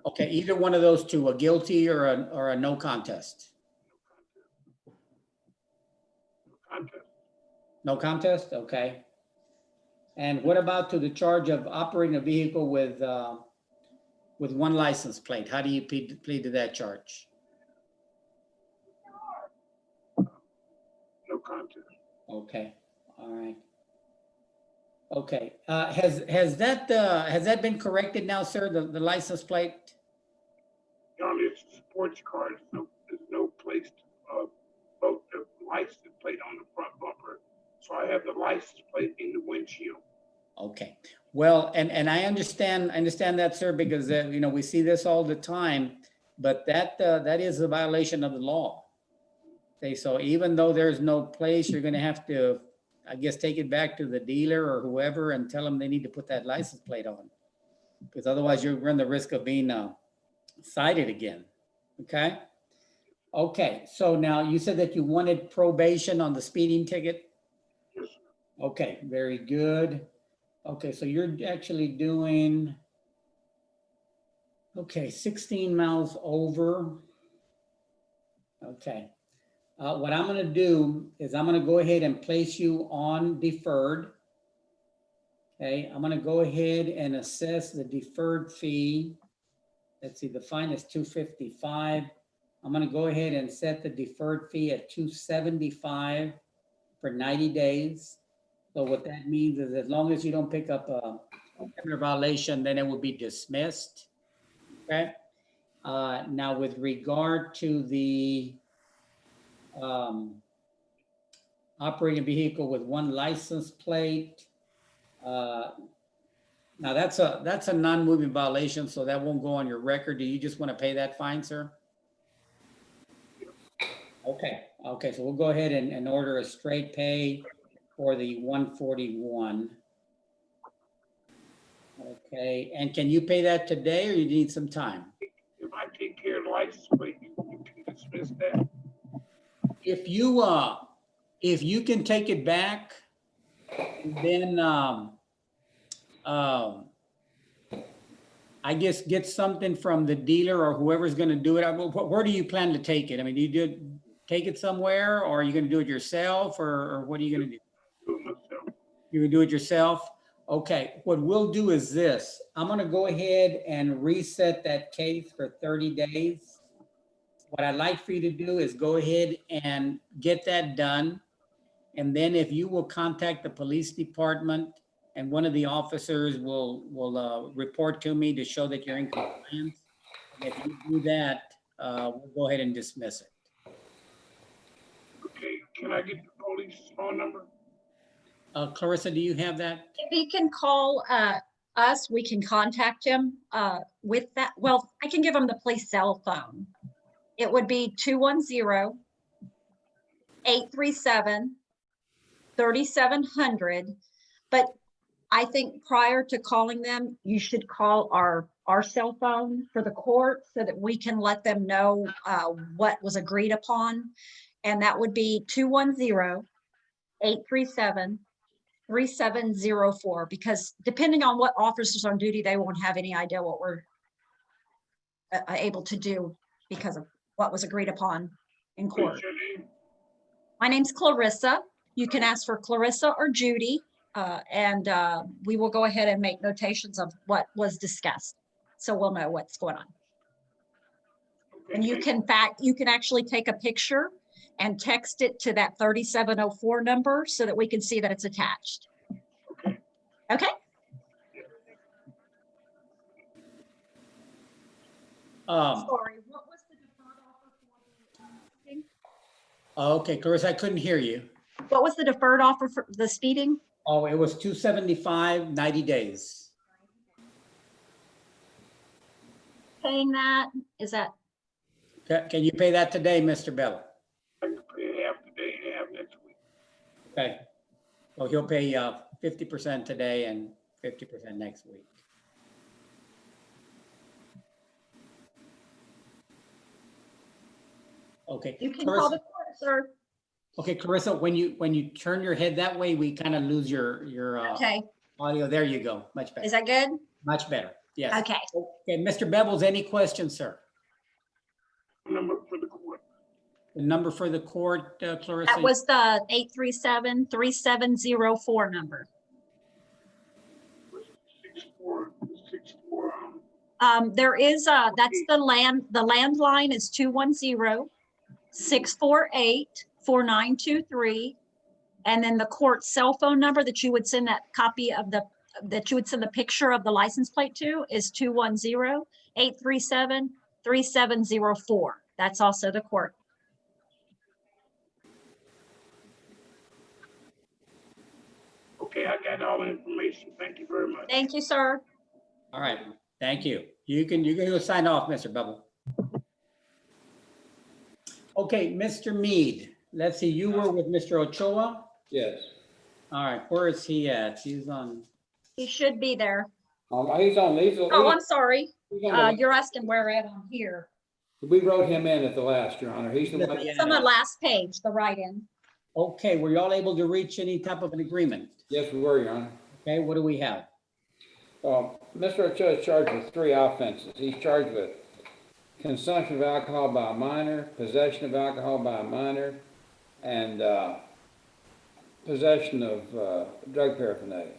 Okay, either one of those 2, a guilty or a no contest? No contest. No contest, okay. And what about to the charge of operating a vehicle with 1 license plate? How do you plead to that charge? No contest. Okay, all right. Okay, has that been corrected now, sir, the license plate? Your Honor, it's a sports car. There's no place to vote the license plate on the front bumper. So I have the license plate in the windshield. Okay, well, and I understand that, sir, because we see this all the time, but that is a violation of the law. Okay, so even though there's no place, you're gonna have to, I guess, take it back to the dealer or whoever and tell them they need to put that license plate on. Because otherwise you run the risk of being cited again, okay? Okay, so now you said that you wanted probation on the speeding ticket? Yes, sir. Okay, very good. Okay, so you're actually doing, 16 miles over. Okay. What I'm gonna do is I'm gonna go ahead and place you on deferred. Okay, I'm gonna go ahead and assess the deferred fee. Let's see, the fine is $255. I'm gonna go ahead and set the deferred fee at $275 for 90 days. So what that means is as long as you don't pick up a criminal violation, then it will be dismissed. Okay. Now with regard to the operating a vehicle with 1 license plate, now that's a non-moving violation, so that won't go on your record. Do you just want to pay that fine, sir? Okay, so we'll go ahead and order a straight pay for the 141. Okay, and can you pay that today or you need some time? If I take care of the license plate, you can dismiss that. If you can take it back, then I guess get something from the dealer or whoever's going to do it. Where do you plan to take it? I mean, do you take it somewhere, or are you going to do it yourself, or what are you going to do? Do it myself. You're going to do it yourself? Okay, what we'll do is this. I'm going to go ahead and reset that case for 30 days. What I'd like for you to do is go ahead and get that done. And then if you will contact the police department and one of the officers will report to me to show that you're in compliance. And if you do that, we'll go ahead and dismiss it. Okay, can I get the police phone number? Clarissa, do you have that? If he can call us, we can contact him with that. Well, I can give him the police cell phone. It would be 210-837-3700. But I think prior to calling them, you should call our cell phone for the court so that we can let them know what was agreed upon. And that would be 210-837-3704, because depending on what officers on duty, they won't have any idea what we're able to do because of what was agreed upon in court. What's your name? My name's Clarissa. You can ask for Clarissa or Judy, and we will go ahead and make notations of what was discussed. So we'll know what's going on. And you can actually take a picture and text it to that 3704 number so that we can see that it's attached. Okay. Okay? Sorry, what was the deferred offer for the speeding? Okay, Clarissa, I couldn't hear you. What was the deferred offer for the speeding? Oh, it was 275, 90 days. Paying that, is that, Can you pay that today, Mr. Bella? I can pay half today and half next week. Okay. Well, he'll pay 50% today and 50% next week. Okay. you can Clarissa- call the court, sir. Okay, Clarissa, when you turn your head that way, we kind of lose your Okay, audio. There you go. Much better. is that good? Much better. Yes. Okay. Okay, Mr. Bevels, any questions, sir? Number for the court. The number for the court, Clarissa? That was the 837-3704 number. 64. There is that's the landline is 210-648-4923. And then the court cell phone number that you would send that copy of that you would send the picture of the license plate to is 210-837-3704. That's also the court. Okay, I got all the information. Thank you very much. Thank you, sir. All right, thank you. You can go sign off, Mr. Bevel. Okay, Mr. Mead, let's see, you were with Mr. Ochoa? Yes. All right, where is he at? He's on, He should be there. He's on, Oh, I'm sorry. he's on You're asking where at on here. we wrote him in at the last, Your Honor. He's the one. It's on the last page, the write-in. okay, were y'all able to reach any type of an agreement? Yes, we were, Your Honor. Okay, what do we have? Mr. Ochoa is charged with 3 offenses. He's charged with consumption of alcohol by a minor, possession of alcohol by a minor, and possession of drug paraphernalia.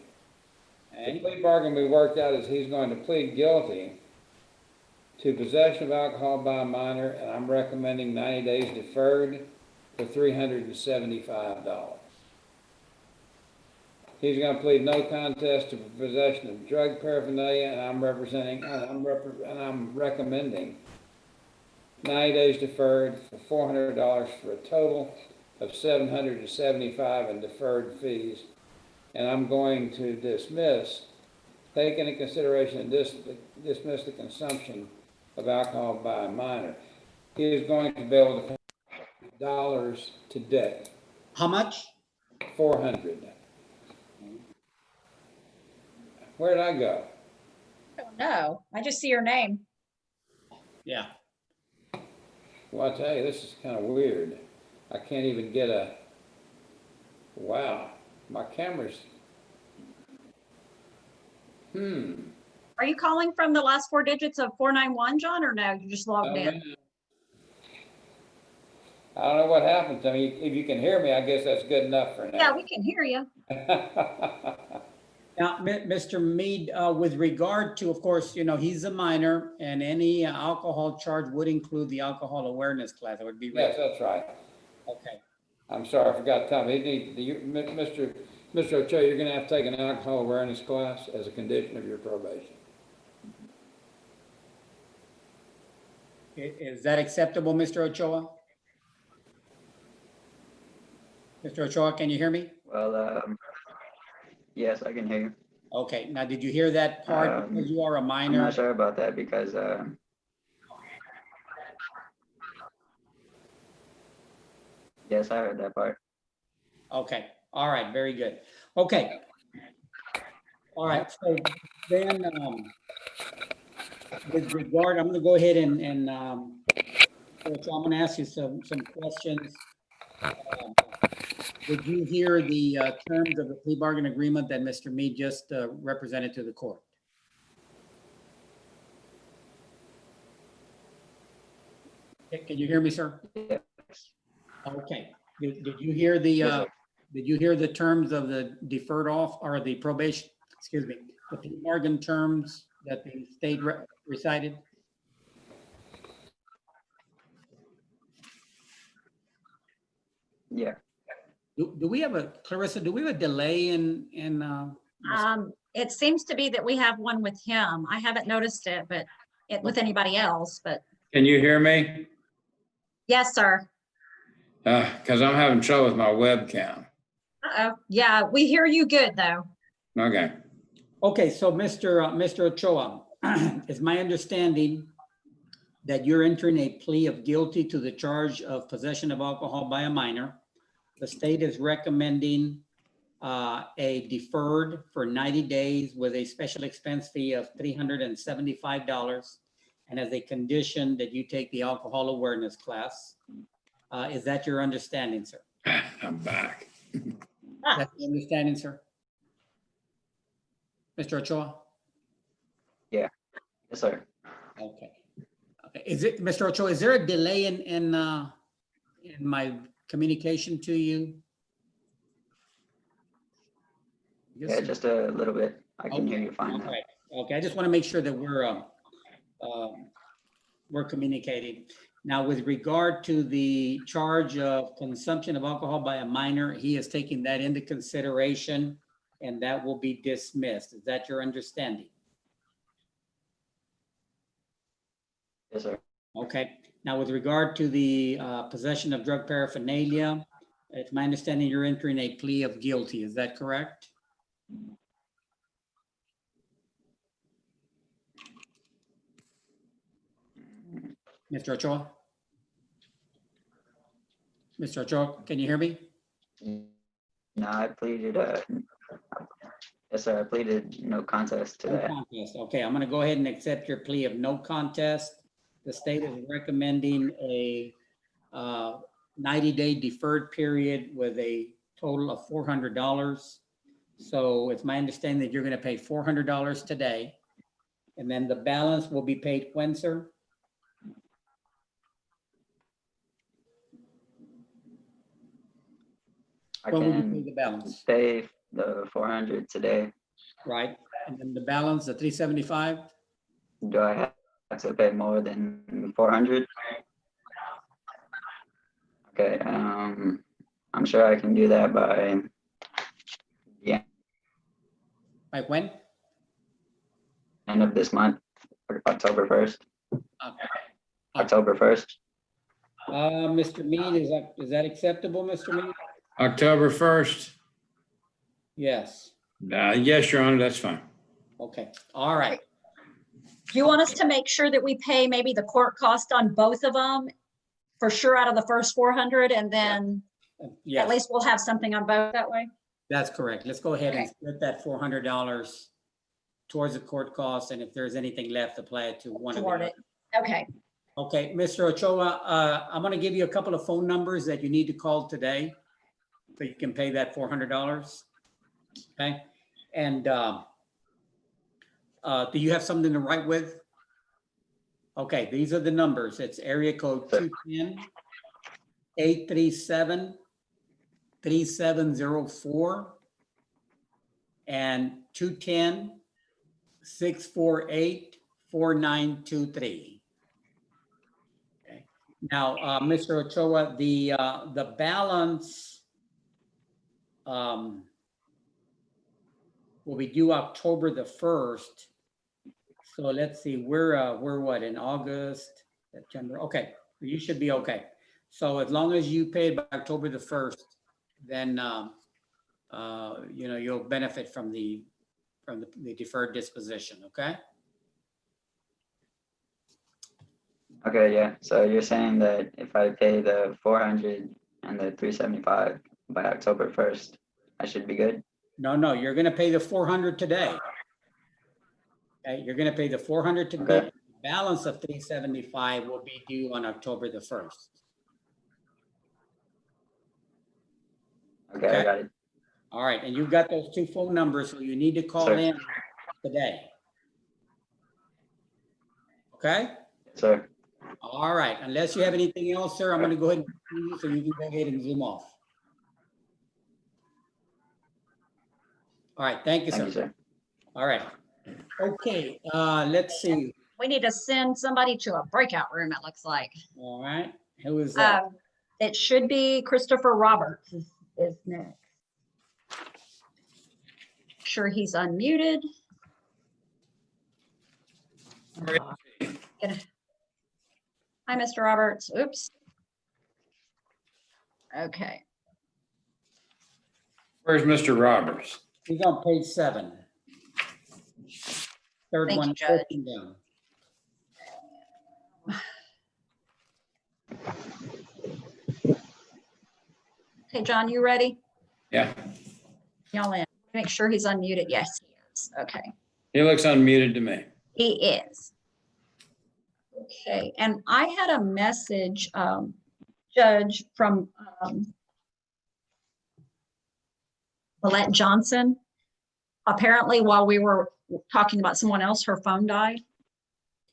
The plea bargain we worked out is he's going to plead guilty to possession of alcohol by a minor, and I'm recommending 90 days deferred for $375. He's going to plead no contest to possession of drug paraphernalia, and I'm recommending 90 days deferred for $400 for a total of $775 in deferred fees. And I'm going to take into consideration and dismiss the consumption of alcohol by a minor. He is going to be able to pay dollars today. How much? 400. Where did I go? Oh, no, I just see your name. Yeah. Well, I tell you, this is kind of weird. I can't even get a, wow, my camera's, Are you calling from the last 4 digits of 491, John, or no? You just logged in? I don't know what happened to me. If you can hear me, I guess that's good enough for now. Yeah, we can hear you. Now, Mr. Mead, with regard to, of course, you know, he's a minor and any alcohol charge would include the alcohol awareness class. It would be. Yes, that's right. Okay. I'm sorry, I forgot to tell me. Mr. Ochoa, you're gonna have to take an alcohol awareness class as a condition of your probation. Is that acceptable, Mr. Ochoa? Mr. Ochoa, can you hear me? Well, Yes, I can hear you. Okay, now did you hear that part? Because you are a I'm minor. not sure about that because yes, I heard that part. Okay, all right, very good. Okay. All right, so then, with regard, I'm gonna go ahead and so I'm gonna ask you some questions. Did you hear the terms of the plea bargain agreement that Mr. Mead just represented to the court? Can you hear me, sir? Yes. Okay. Did you hear the Yes, sir. did you hear the terms of the deferred off or the probation, excuse me, the plea bargain terms that the state recited? Yeah. Do we have a, Clarissa, do we have a delay in It seems to be that we have one with him. I haven't noticed it, but with anybody else, but Can you hear me? yes, sir. Because I'm having trouble with my webcam. Uh-oh. Yeah, we hear you good though. Okay. Okay, so Mr. Ochoa, it's my understanding that you're entering a plea of guilty to the charge of possession of alcohol by a minor. The state is recommending a deferred for 90 days with a special expense fee of $375. And as a condition that you take the alcohol awareness class. Is that your understanding, sir? I'm back. That's your understanding, sir? Mr. Ochoa? Yeah. Yes, sir. Okay. Okay. Is it, Mr. Ochoa, is there a delay in my communication to you? Yeah, just a little bit. I can hear you fine now. Okay. Okay. I just want to make sure that we're communicating. Now, with regard to the charge of consumption of alcohol by a minor, he is taking that into consideration and that will be dismissed. Is that your understanding? Yes, sir. Okay. Now, with regard to the possession of drug paraphernalia, it's my understanding you're entering a plea of guilty. Is that correct? Mr. Ochoa? Mr. Ochoa, can you hear me? No, I pleaded, yes, sir, I pleaded no contest to No that. contest. Okay, I'm gonna go ahead and accept your plea of no contest. The state is recommending a 90-day deferred period with a total of $400. So it's my understanding that you're gonna pay $400 today. And then the balance will be paid when, sir? I When will you pay can the balance? pay the 400 today. Right, and then the balance, the 375? Do I have to pay more than 400? Okay, I'm sure I can do that by, yeah, By when? end of this month, or October 1st. Okay. October 1st. Mr. Mead, is that acceptable, Mr. Mead? October 1st. Yes. Yes, Your Honor, that's fine. Okay, all right. Do you want us to make sure that we pay maybe the court cost on both of them for sure out of the first 400 and then Yes. at least we'll have something on both that way? That's correct. Let's go ahead and Okay. split that $400 towards the court cost, and if there's anything left, apply it to one of Toward the it. Okay. Okay, Mr. Ochoa, I'm gonna give you a couple of phone numbers that you need to call today, so you can pay that $400. Okay, and do you have something to write with? Okay, these are the numbers. It's area code 210-837-3704 and 210-648-4923. Okay. Now, Mr. Ochoa, the balance will be due October the 1st. So let's see, we're what, in August, September? Okay, you should be okay. So as long as you pay by October the 1st, then you'll benefit from the deferred disposition, okay? Okay, yeah. So you're saying that if I pay the 400 and the 375 by October 1st, I should be good? No, you're gonna pay the 400 today. Okay, you're gonna pay the 400 today. Okay. The balance of 375 will be due on October the 1st. Okay, I got it. All right, and you've got those two phone numbers, so you need to call Sir. in today. Okay? Sir. All right, unless you have anything else, sir, I'm gonna go ahead and continue so you can go ahead and zoom off. All right, thank you, Thank sir. you, sir. All right. Okay, let's see. We need to send somebody to a breakout room, it looks like. All right, who is that? It should be Christopher Roberts is next. Sure he's unmuted. Hi, Mr. Roberts. Oops. Okay. Where's Mr. Roberts? He's on page 7. Third Thank one, you, Judge. 14 down. Okay, John, you ready? Yeah, Y'all in. Make sure he's unmuted. Yes, he is. Okay. he looks unmuted to me. He is. Okay, and I had a message, Judge, from Paulette Johnson. Apparently, while we were talking about someone else, her phone died.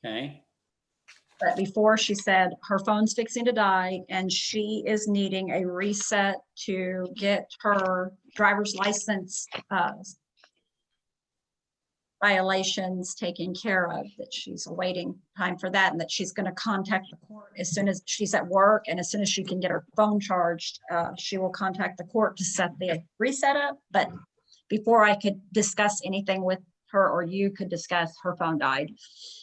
Okay, But before, she said her phone's fixing to die and she is needing a reset to get her driver's license violations taken care of, that she's awaiting time for that, and that she's going to contact the court as soon as she's at work, and as soon as she can get her phone charged, she will contact the court to set the reset up. But before I could discuss anything with her, or you could discuss, her phone died.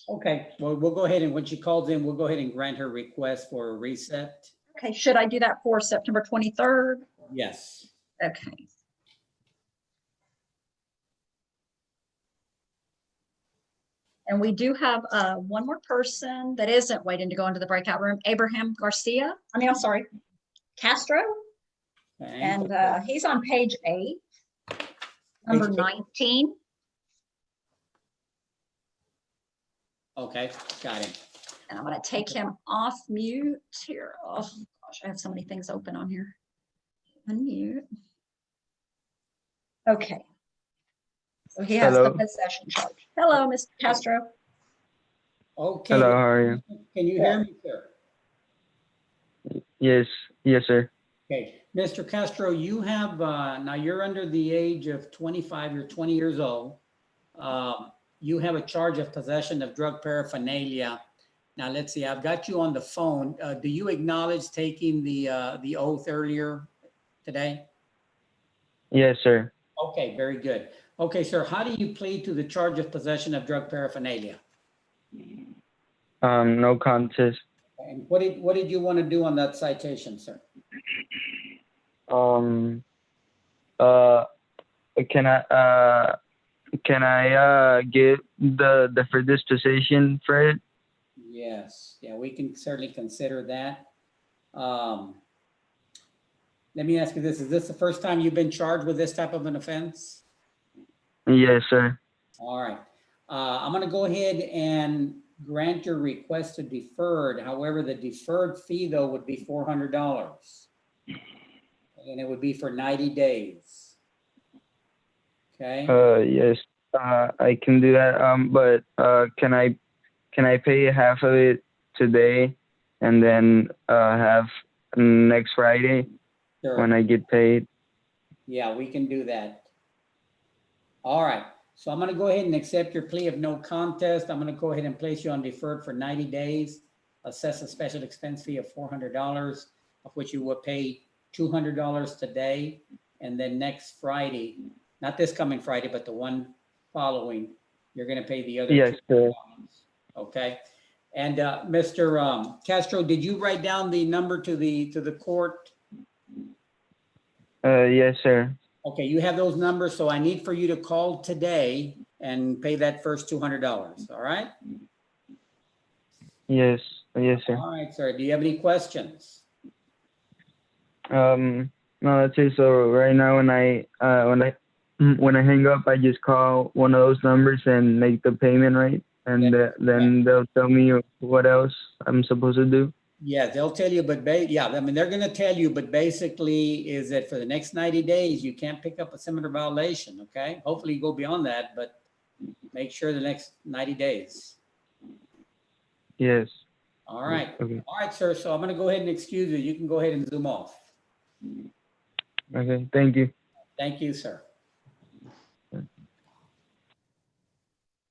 okay, well, we'll go ahead and when she calls in, we'll go ahead and grant her request for a reset. Okay, should I do that for September 23rd? Yes. Okay. And we do have one more person that isn't waiting to go into the breakout room, Abraham Garcia. I'm sorry, Castro. Okay. And he's on page 8, number 19. Okay, got it. And I'm going to take him off mute here. Oh gosh, I have so many things open on here. Unmute. Okay. So he has the Hello. possession charge. Hello, Mr. Castro. Okay. Hello, how are you? Can you hear me, sir? Yes, yes, sir. Okay, Mr. Castro, you have, now you're under the age of 25, you're 20 years old. You have a charge of possession of drug paraphernalia. Now, let's see, I've got you on the phone. Do you acknowledge taking the oath earlier today? Yes, sir. Okay, very good. Okay, sir, how do you plead to the charge of possession of drug paraphernalia? No contest. And what did you want to do on that citation, sir? Can I get the deferred disposition for it? Yes, yeah, we can certainly consider that. Let me ask you this, is this the first time you've been charged with this type of an offense? Yes, sir. All right, I'm gonna go ahead and grant your request to deferred. However, the deferred fee though would be $400. And it would be for 90 days. Okay? Yes, I can do that. But can I pay half of it today and then have next Friday Sure. when I get paid? Yeah, we can do that. All right, so I'm gonna go ahead and accept your plea of no contest. I'm gonna go ahead and place you on deferred for 90 days, assess a special expense fee of $400, of which you will pay $200 today, and then next Friday, not this coming Friday, but the one following, you're gonna pay the other. Yes, sir. Okay, and Mr. Castro, did you write down the number to the court? Yes, sir. Okay, you have those numbers, so I need for you to call today and pay that first $200, all right? Yes, yes, sir. All right, sir. Do you have any questions? No, that's it. So right now, when I hang up, I just call one of those numbers and make the payment, right? And then they'll tell me what else I'm supposed to do. Yeah, they'll tell you, but yeah, I mean, they're gonna tell you, but basically is that for the next 90 days, you can't pick up a similar violation, okay? Hopefully you go beyond that, but make sure the next 90 days. Yes. All right. Okay. All right, sir. So I'm gonna go ahead and excuse you. You can go ahead and zoom off. Okay. Thank you. Thank you, sir.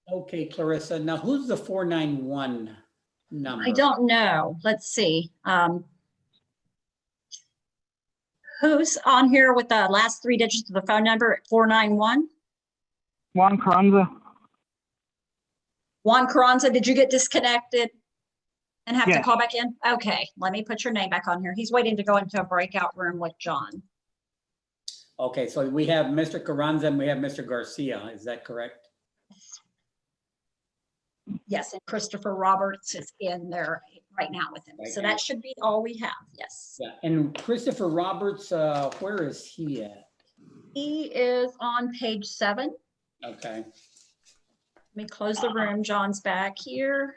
Okay, Clarissa. Now, who's the 491 number? I don't know. Let's see. Who's on here with the last three digits of the phone number at 491? Juan Carranza. Juan Carranza, did you get disconnected and have to Yes. call back in? Okay, let me put your name back on here. He's waiting to go into a breakout room with John. Okay, so we have Mr. Carranza and we have Mr. Garcia. Is that correct? Yes, and Christopher Roberts is in there right now with him. Right So now. that should be all we have. Yes. Yeah. And Christopher Roberts, where is he at? He is on page 7. Okay. Let me close the room. John's back here.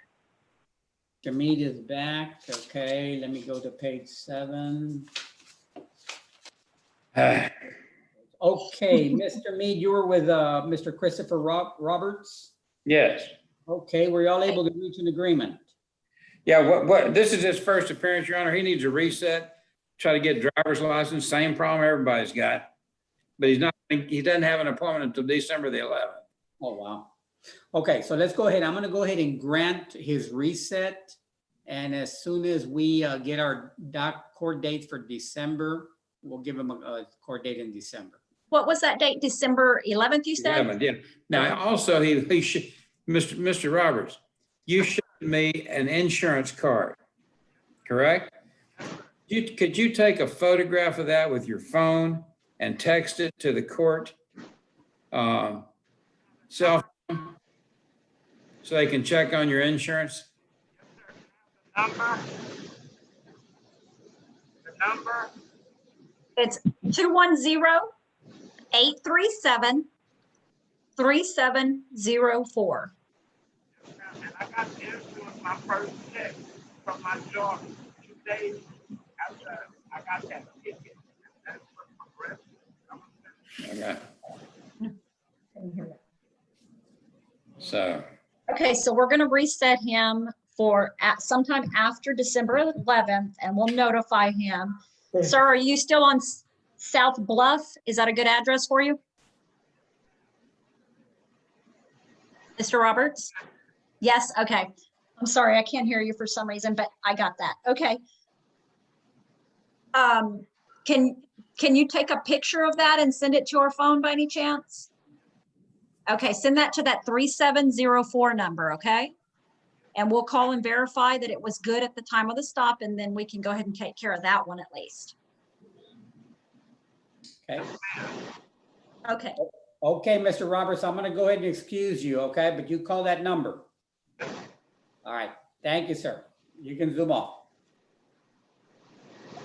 Jamid is back. Okay, let me go to page 7. Okay, Mr. Mead, you were with Mr. Christopher Roberts? Yes. Okay, were y'all able to reach an agreement? Yeah, what, this is his first appearance, Your Honor. He needs a reset, try to get driver's license, same problem everybody's got. But he doesn't have an appointment until December the 11th. Oh, wow. Okay, so let's go ahead. I'm gonna go ahead and grant his reset. And as soon as we get our court dates for December, we'll give him a court date in December. What was that date? December 11th, you said? 11th, yeah. Now, also, he should, Mr. Roberts, you showed me an insurance card, correct? Could you take a photograph of that with your phone and text it to the court cell phone so they can check on your insurance? The number? It's 210-837-3704. I got the insurance my first check from my job 2 days after I got that ticket. That's what Okay. So, Okay, so we're gonna reset him for sometime after December 11th, and we'll notify him. Sir, are you still on South Bluff? Is that a good address for you? Mr. Roberts? Yes, okay. I'm sorry, I can't hear you for some reason, but I got that. Okay. Can you take a picture of that and send it to our phone by any chance? Okay, send that to that 3704 number, okay? And we'll call and verify that it was good at the time of the stop, and then we can go ahead and take care of that one at least. Okay. Okay. Okay, Mr. Roberts, I'm gonna go ahead and excuse you, okay? But you call that number. All right, thank you, sir. You can zoom off.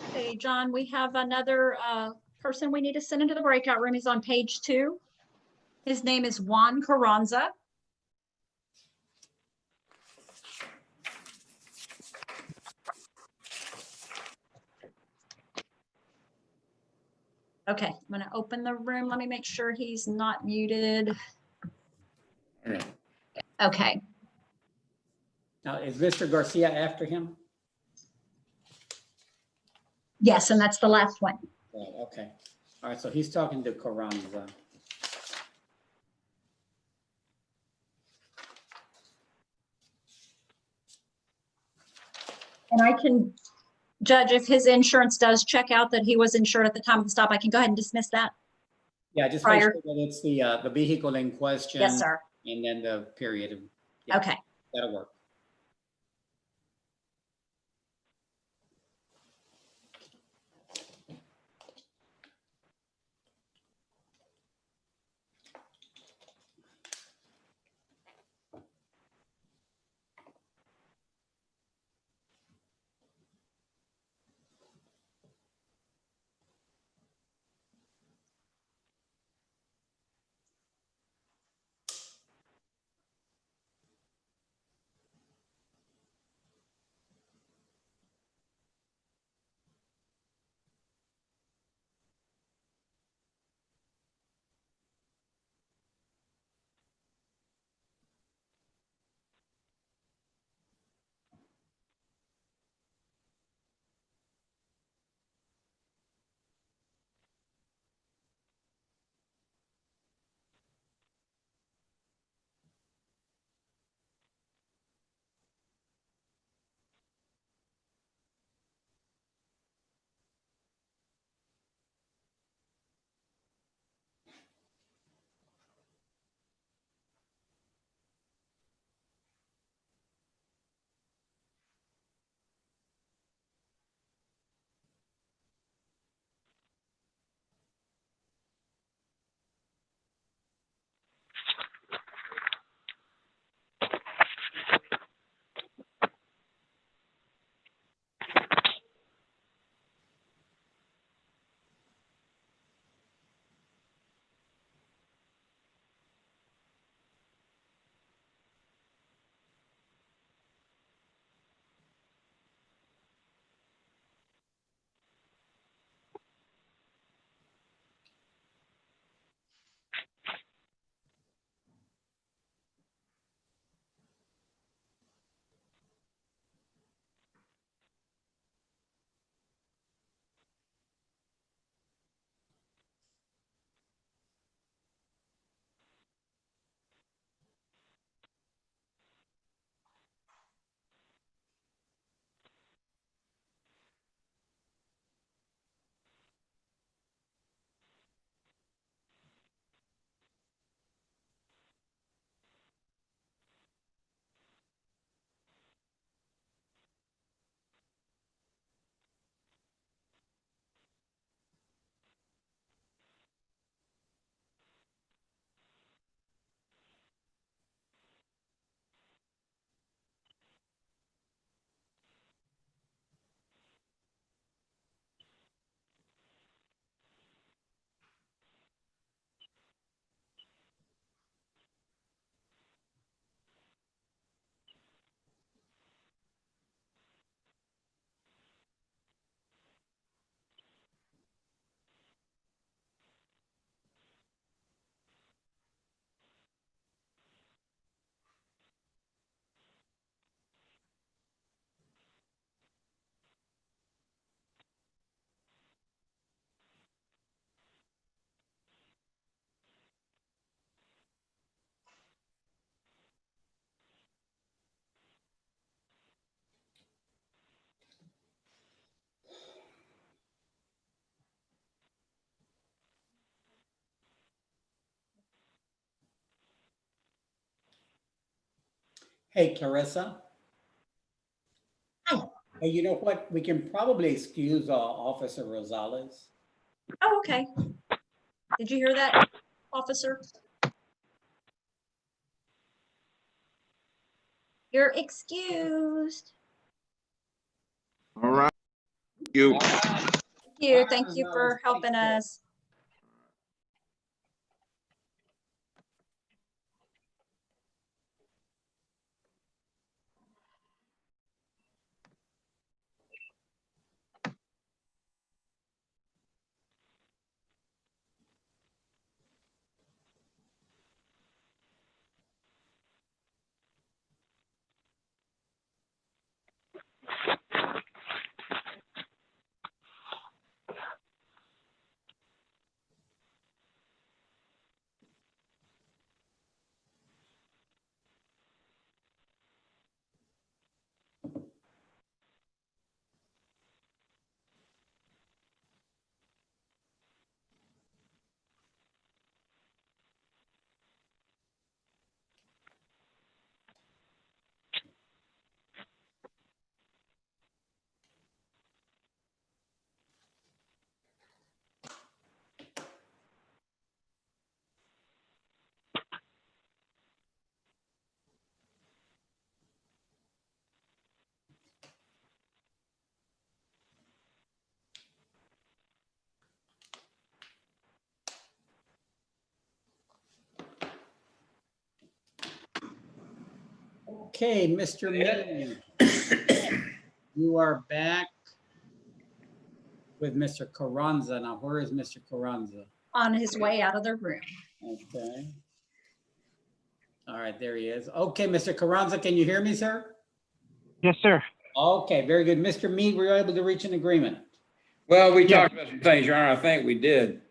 Okay, John, we have another person we need to send into the breakout room. He's on page 2. His name is Juan Carranza. Okay, I'm gonna open the room. Let me make sure he's not muted. Okay, Now, is Mr. Garcia after him? yes, and that's the last one. Oh, okay. All right, so he's talking to Carranza. And I can judge if his insurance does check out that he was insured at the time of the stop. I can go ahead and dismiss that. Yeah, just make Prior. sure that it's the vehicle in question. Yes, sir. And then the period. Yeah, Okay. that'll work. Hey, Clarissa. Hi. Hey, you know what? We can probably excuse Officer Rosales. Oh, okay. Did you hear that, officer? You're excused. All right. You. Thank you for helping us. Okay, Mr. Meany, you are back with Mr. Carranza. Now, where is Mr. Carranza? On his way out of the room. Okay. All right, there he is. Okay, Mr. Carranza, can you hear me, sir? Yes, sir. Okay, very good. Mr. Mead, were you able to reach an agreement? Well, we talked about some things, Your Honor. I think we did.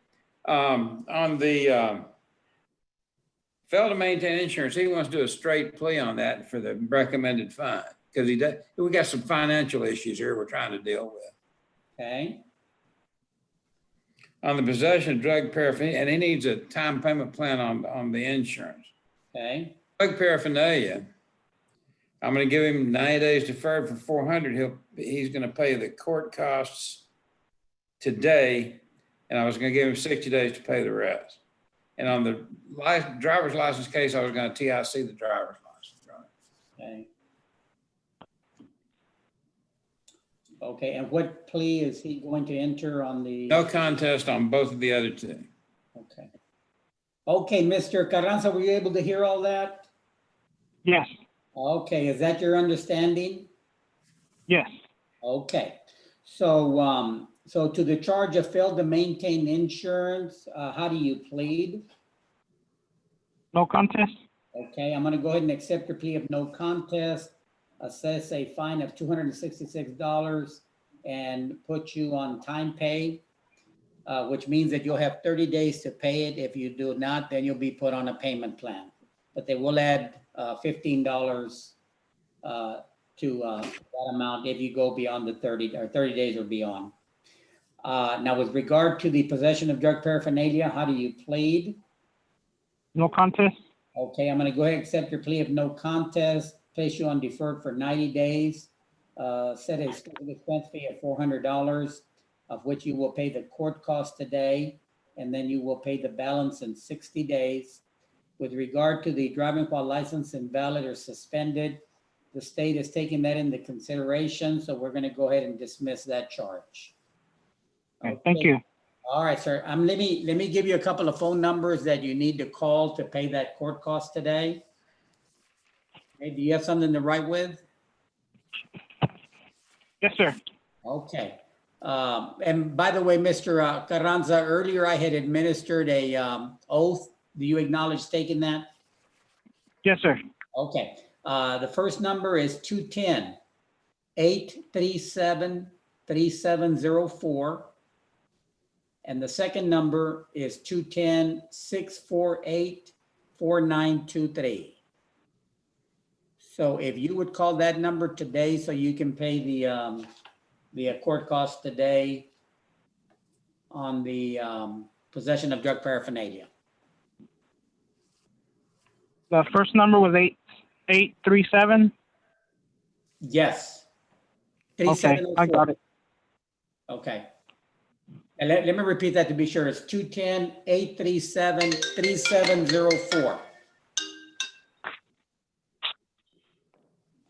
On the fail to maintain insurance, he wants to do a straight plea on that for the recommended fine because we got some financial issues here we're trying to deal with. Okay. On the possession of drug paraphernalia, and he needs a time payment plan on the insurance. Okay. Drug paraphernalia, I'm going to give him 90 days deferred for 400. He's going to pay the court costs today, and I was going to give him 60 days to pay the rest. And on the driver's license case, I was going to TIC the driver's license. Okay. Okay, and what plea is he going to enter on the? No contest on both of the other two. Okay. Okay, Mr. Carranza, were you able to hear all that? Yes. Okay, is that your understanding? Yes. Okay, so so to the charge of failed to maintain insurance, how do you plead? No contest. Okay, I'm gonna go ahead and accept your plea of no contest, assess a fine of $266 and put you on time pay, which means that you'll have 30 days to pay it. If you do not, then you'll be put on a payment plan. But they will add $15 to that amount if you go beyond the 30 days or beyond. Now, with regard to the possession of drug paraphernalia, how do you plead? No contest. Okay, I'm going to go ahead and accept your plea of no contest, place you on deferred for 90 days, set a scheduled expense fee of $400, of which you will pay the court cost today, and then you will pay the balance in 60 days. With regard to the driving while license invalid or suspended, the state is taking that into consideration, so we're going to go ahead and dismiss that charge. Okay. Thank you. All right, sir. Let me give you a couple of phone numbers that you need to call to pay that court cost today. Okay, do you have something to write with? Yes, sir. Okay. And by the way, Mr. Carranza, earlier I had administered a oath. Do you acknowledge taking that? Yes, sir. Okay. The first number is 210-837-3704. And the second number is 210-648-4923. So if you would call that number today so you can pay the court cost today on the possession of drug paraphernalia. The first number was 210-837? Yes. Okay, I 3704. got it. Okay. And let me repeat that to be sure. It's 210-837-3704.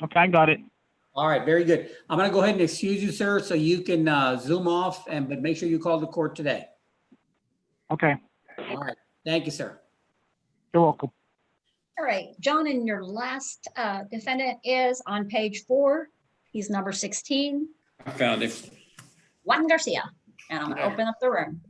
Okay, I got it. All right, very good. I'm going to go ahead and excuse you, sir, so you can Zoom off, but make sure you call the court today. Okay, All right. Thank you, sir. you're welcome. All right, John, and your last defendant is on page 4. He's number 16, I found him. Juan Garcia. And I'm gonna open up the room.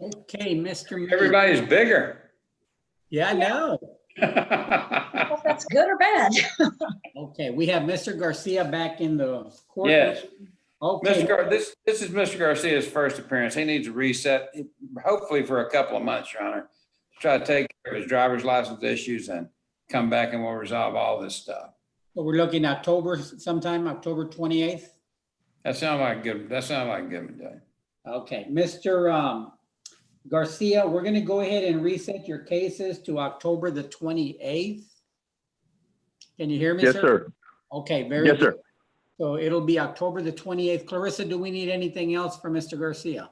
Okay, Mr. Mayor. Everybody's bigger. Yeah, I know. I don't know if that's good or bad. Okay, we have Mr. Garcia back in the court. Yes. Okay. This is Mr. Garcia's first appearance. He needs a reset, hopefully for a couple of months, Your Honor. Try to take care of his driver's license issues and come back and we'll resolve all this stuff. So we're looking October sometime, October 28th. That sounds like good. That sounds like a good day. Okay, Mr. Garcia, we're going to go ahead and reset your cases to October the 28th. Can you hear me, Yes, sir? sir. Okay, very Yes, good. sir. So it'll be October the 28th. Clarissa, do we need anything else for Mr. Garcia?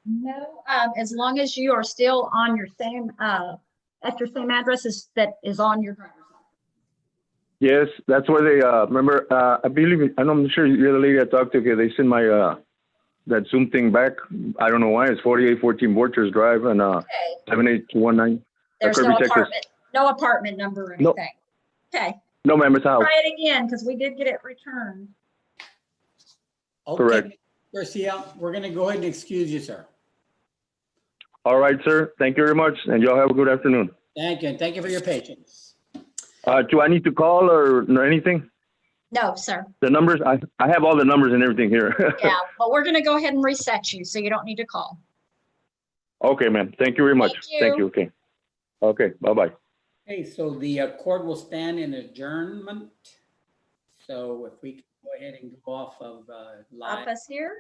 No, as long as you are still on your same, at your same address that is on your driver's license. Yes, that's where they, remember, I believe, I'm sure you're the lady I talked to, okay, they sent my, that Zoom thing back. I don't know why, it's 4814 Borchers Drive and, 78219. There's no apartment number or No. anything. Okay, No, ma'am, it's a house. try it again, because we did get it returned. Okay, Correct. Garcia, we're going to go ahead and excuse you, sir. All right, sir. Thank you very much. And y'all have a good afternoon. Thank you, and thank you for your patience. Do I need to call or anything? No, sir. The numbers, I have all the numbers and everything here. Yeah, but we're gonna go ahead and reset you, so you don't need to call. Okay, ma'am. Thank you very much. Thank you. Okay. Okay, bye-bye. Okay, so the court will stand in adjournment. So if we can go ahead and go off of live. Office here.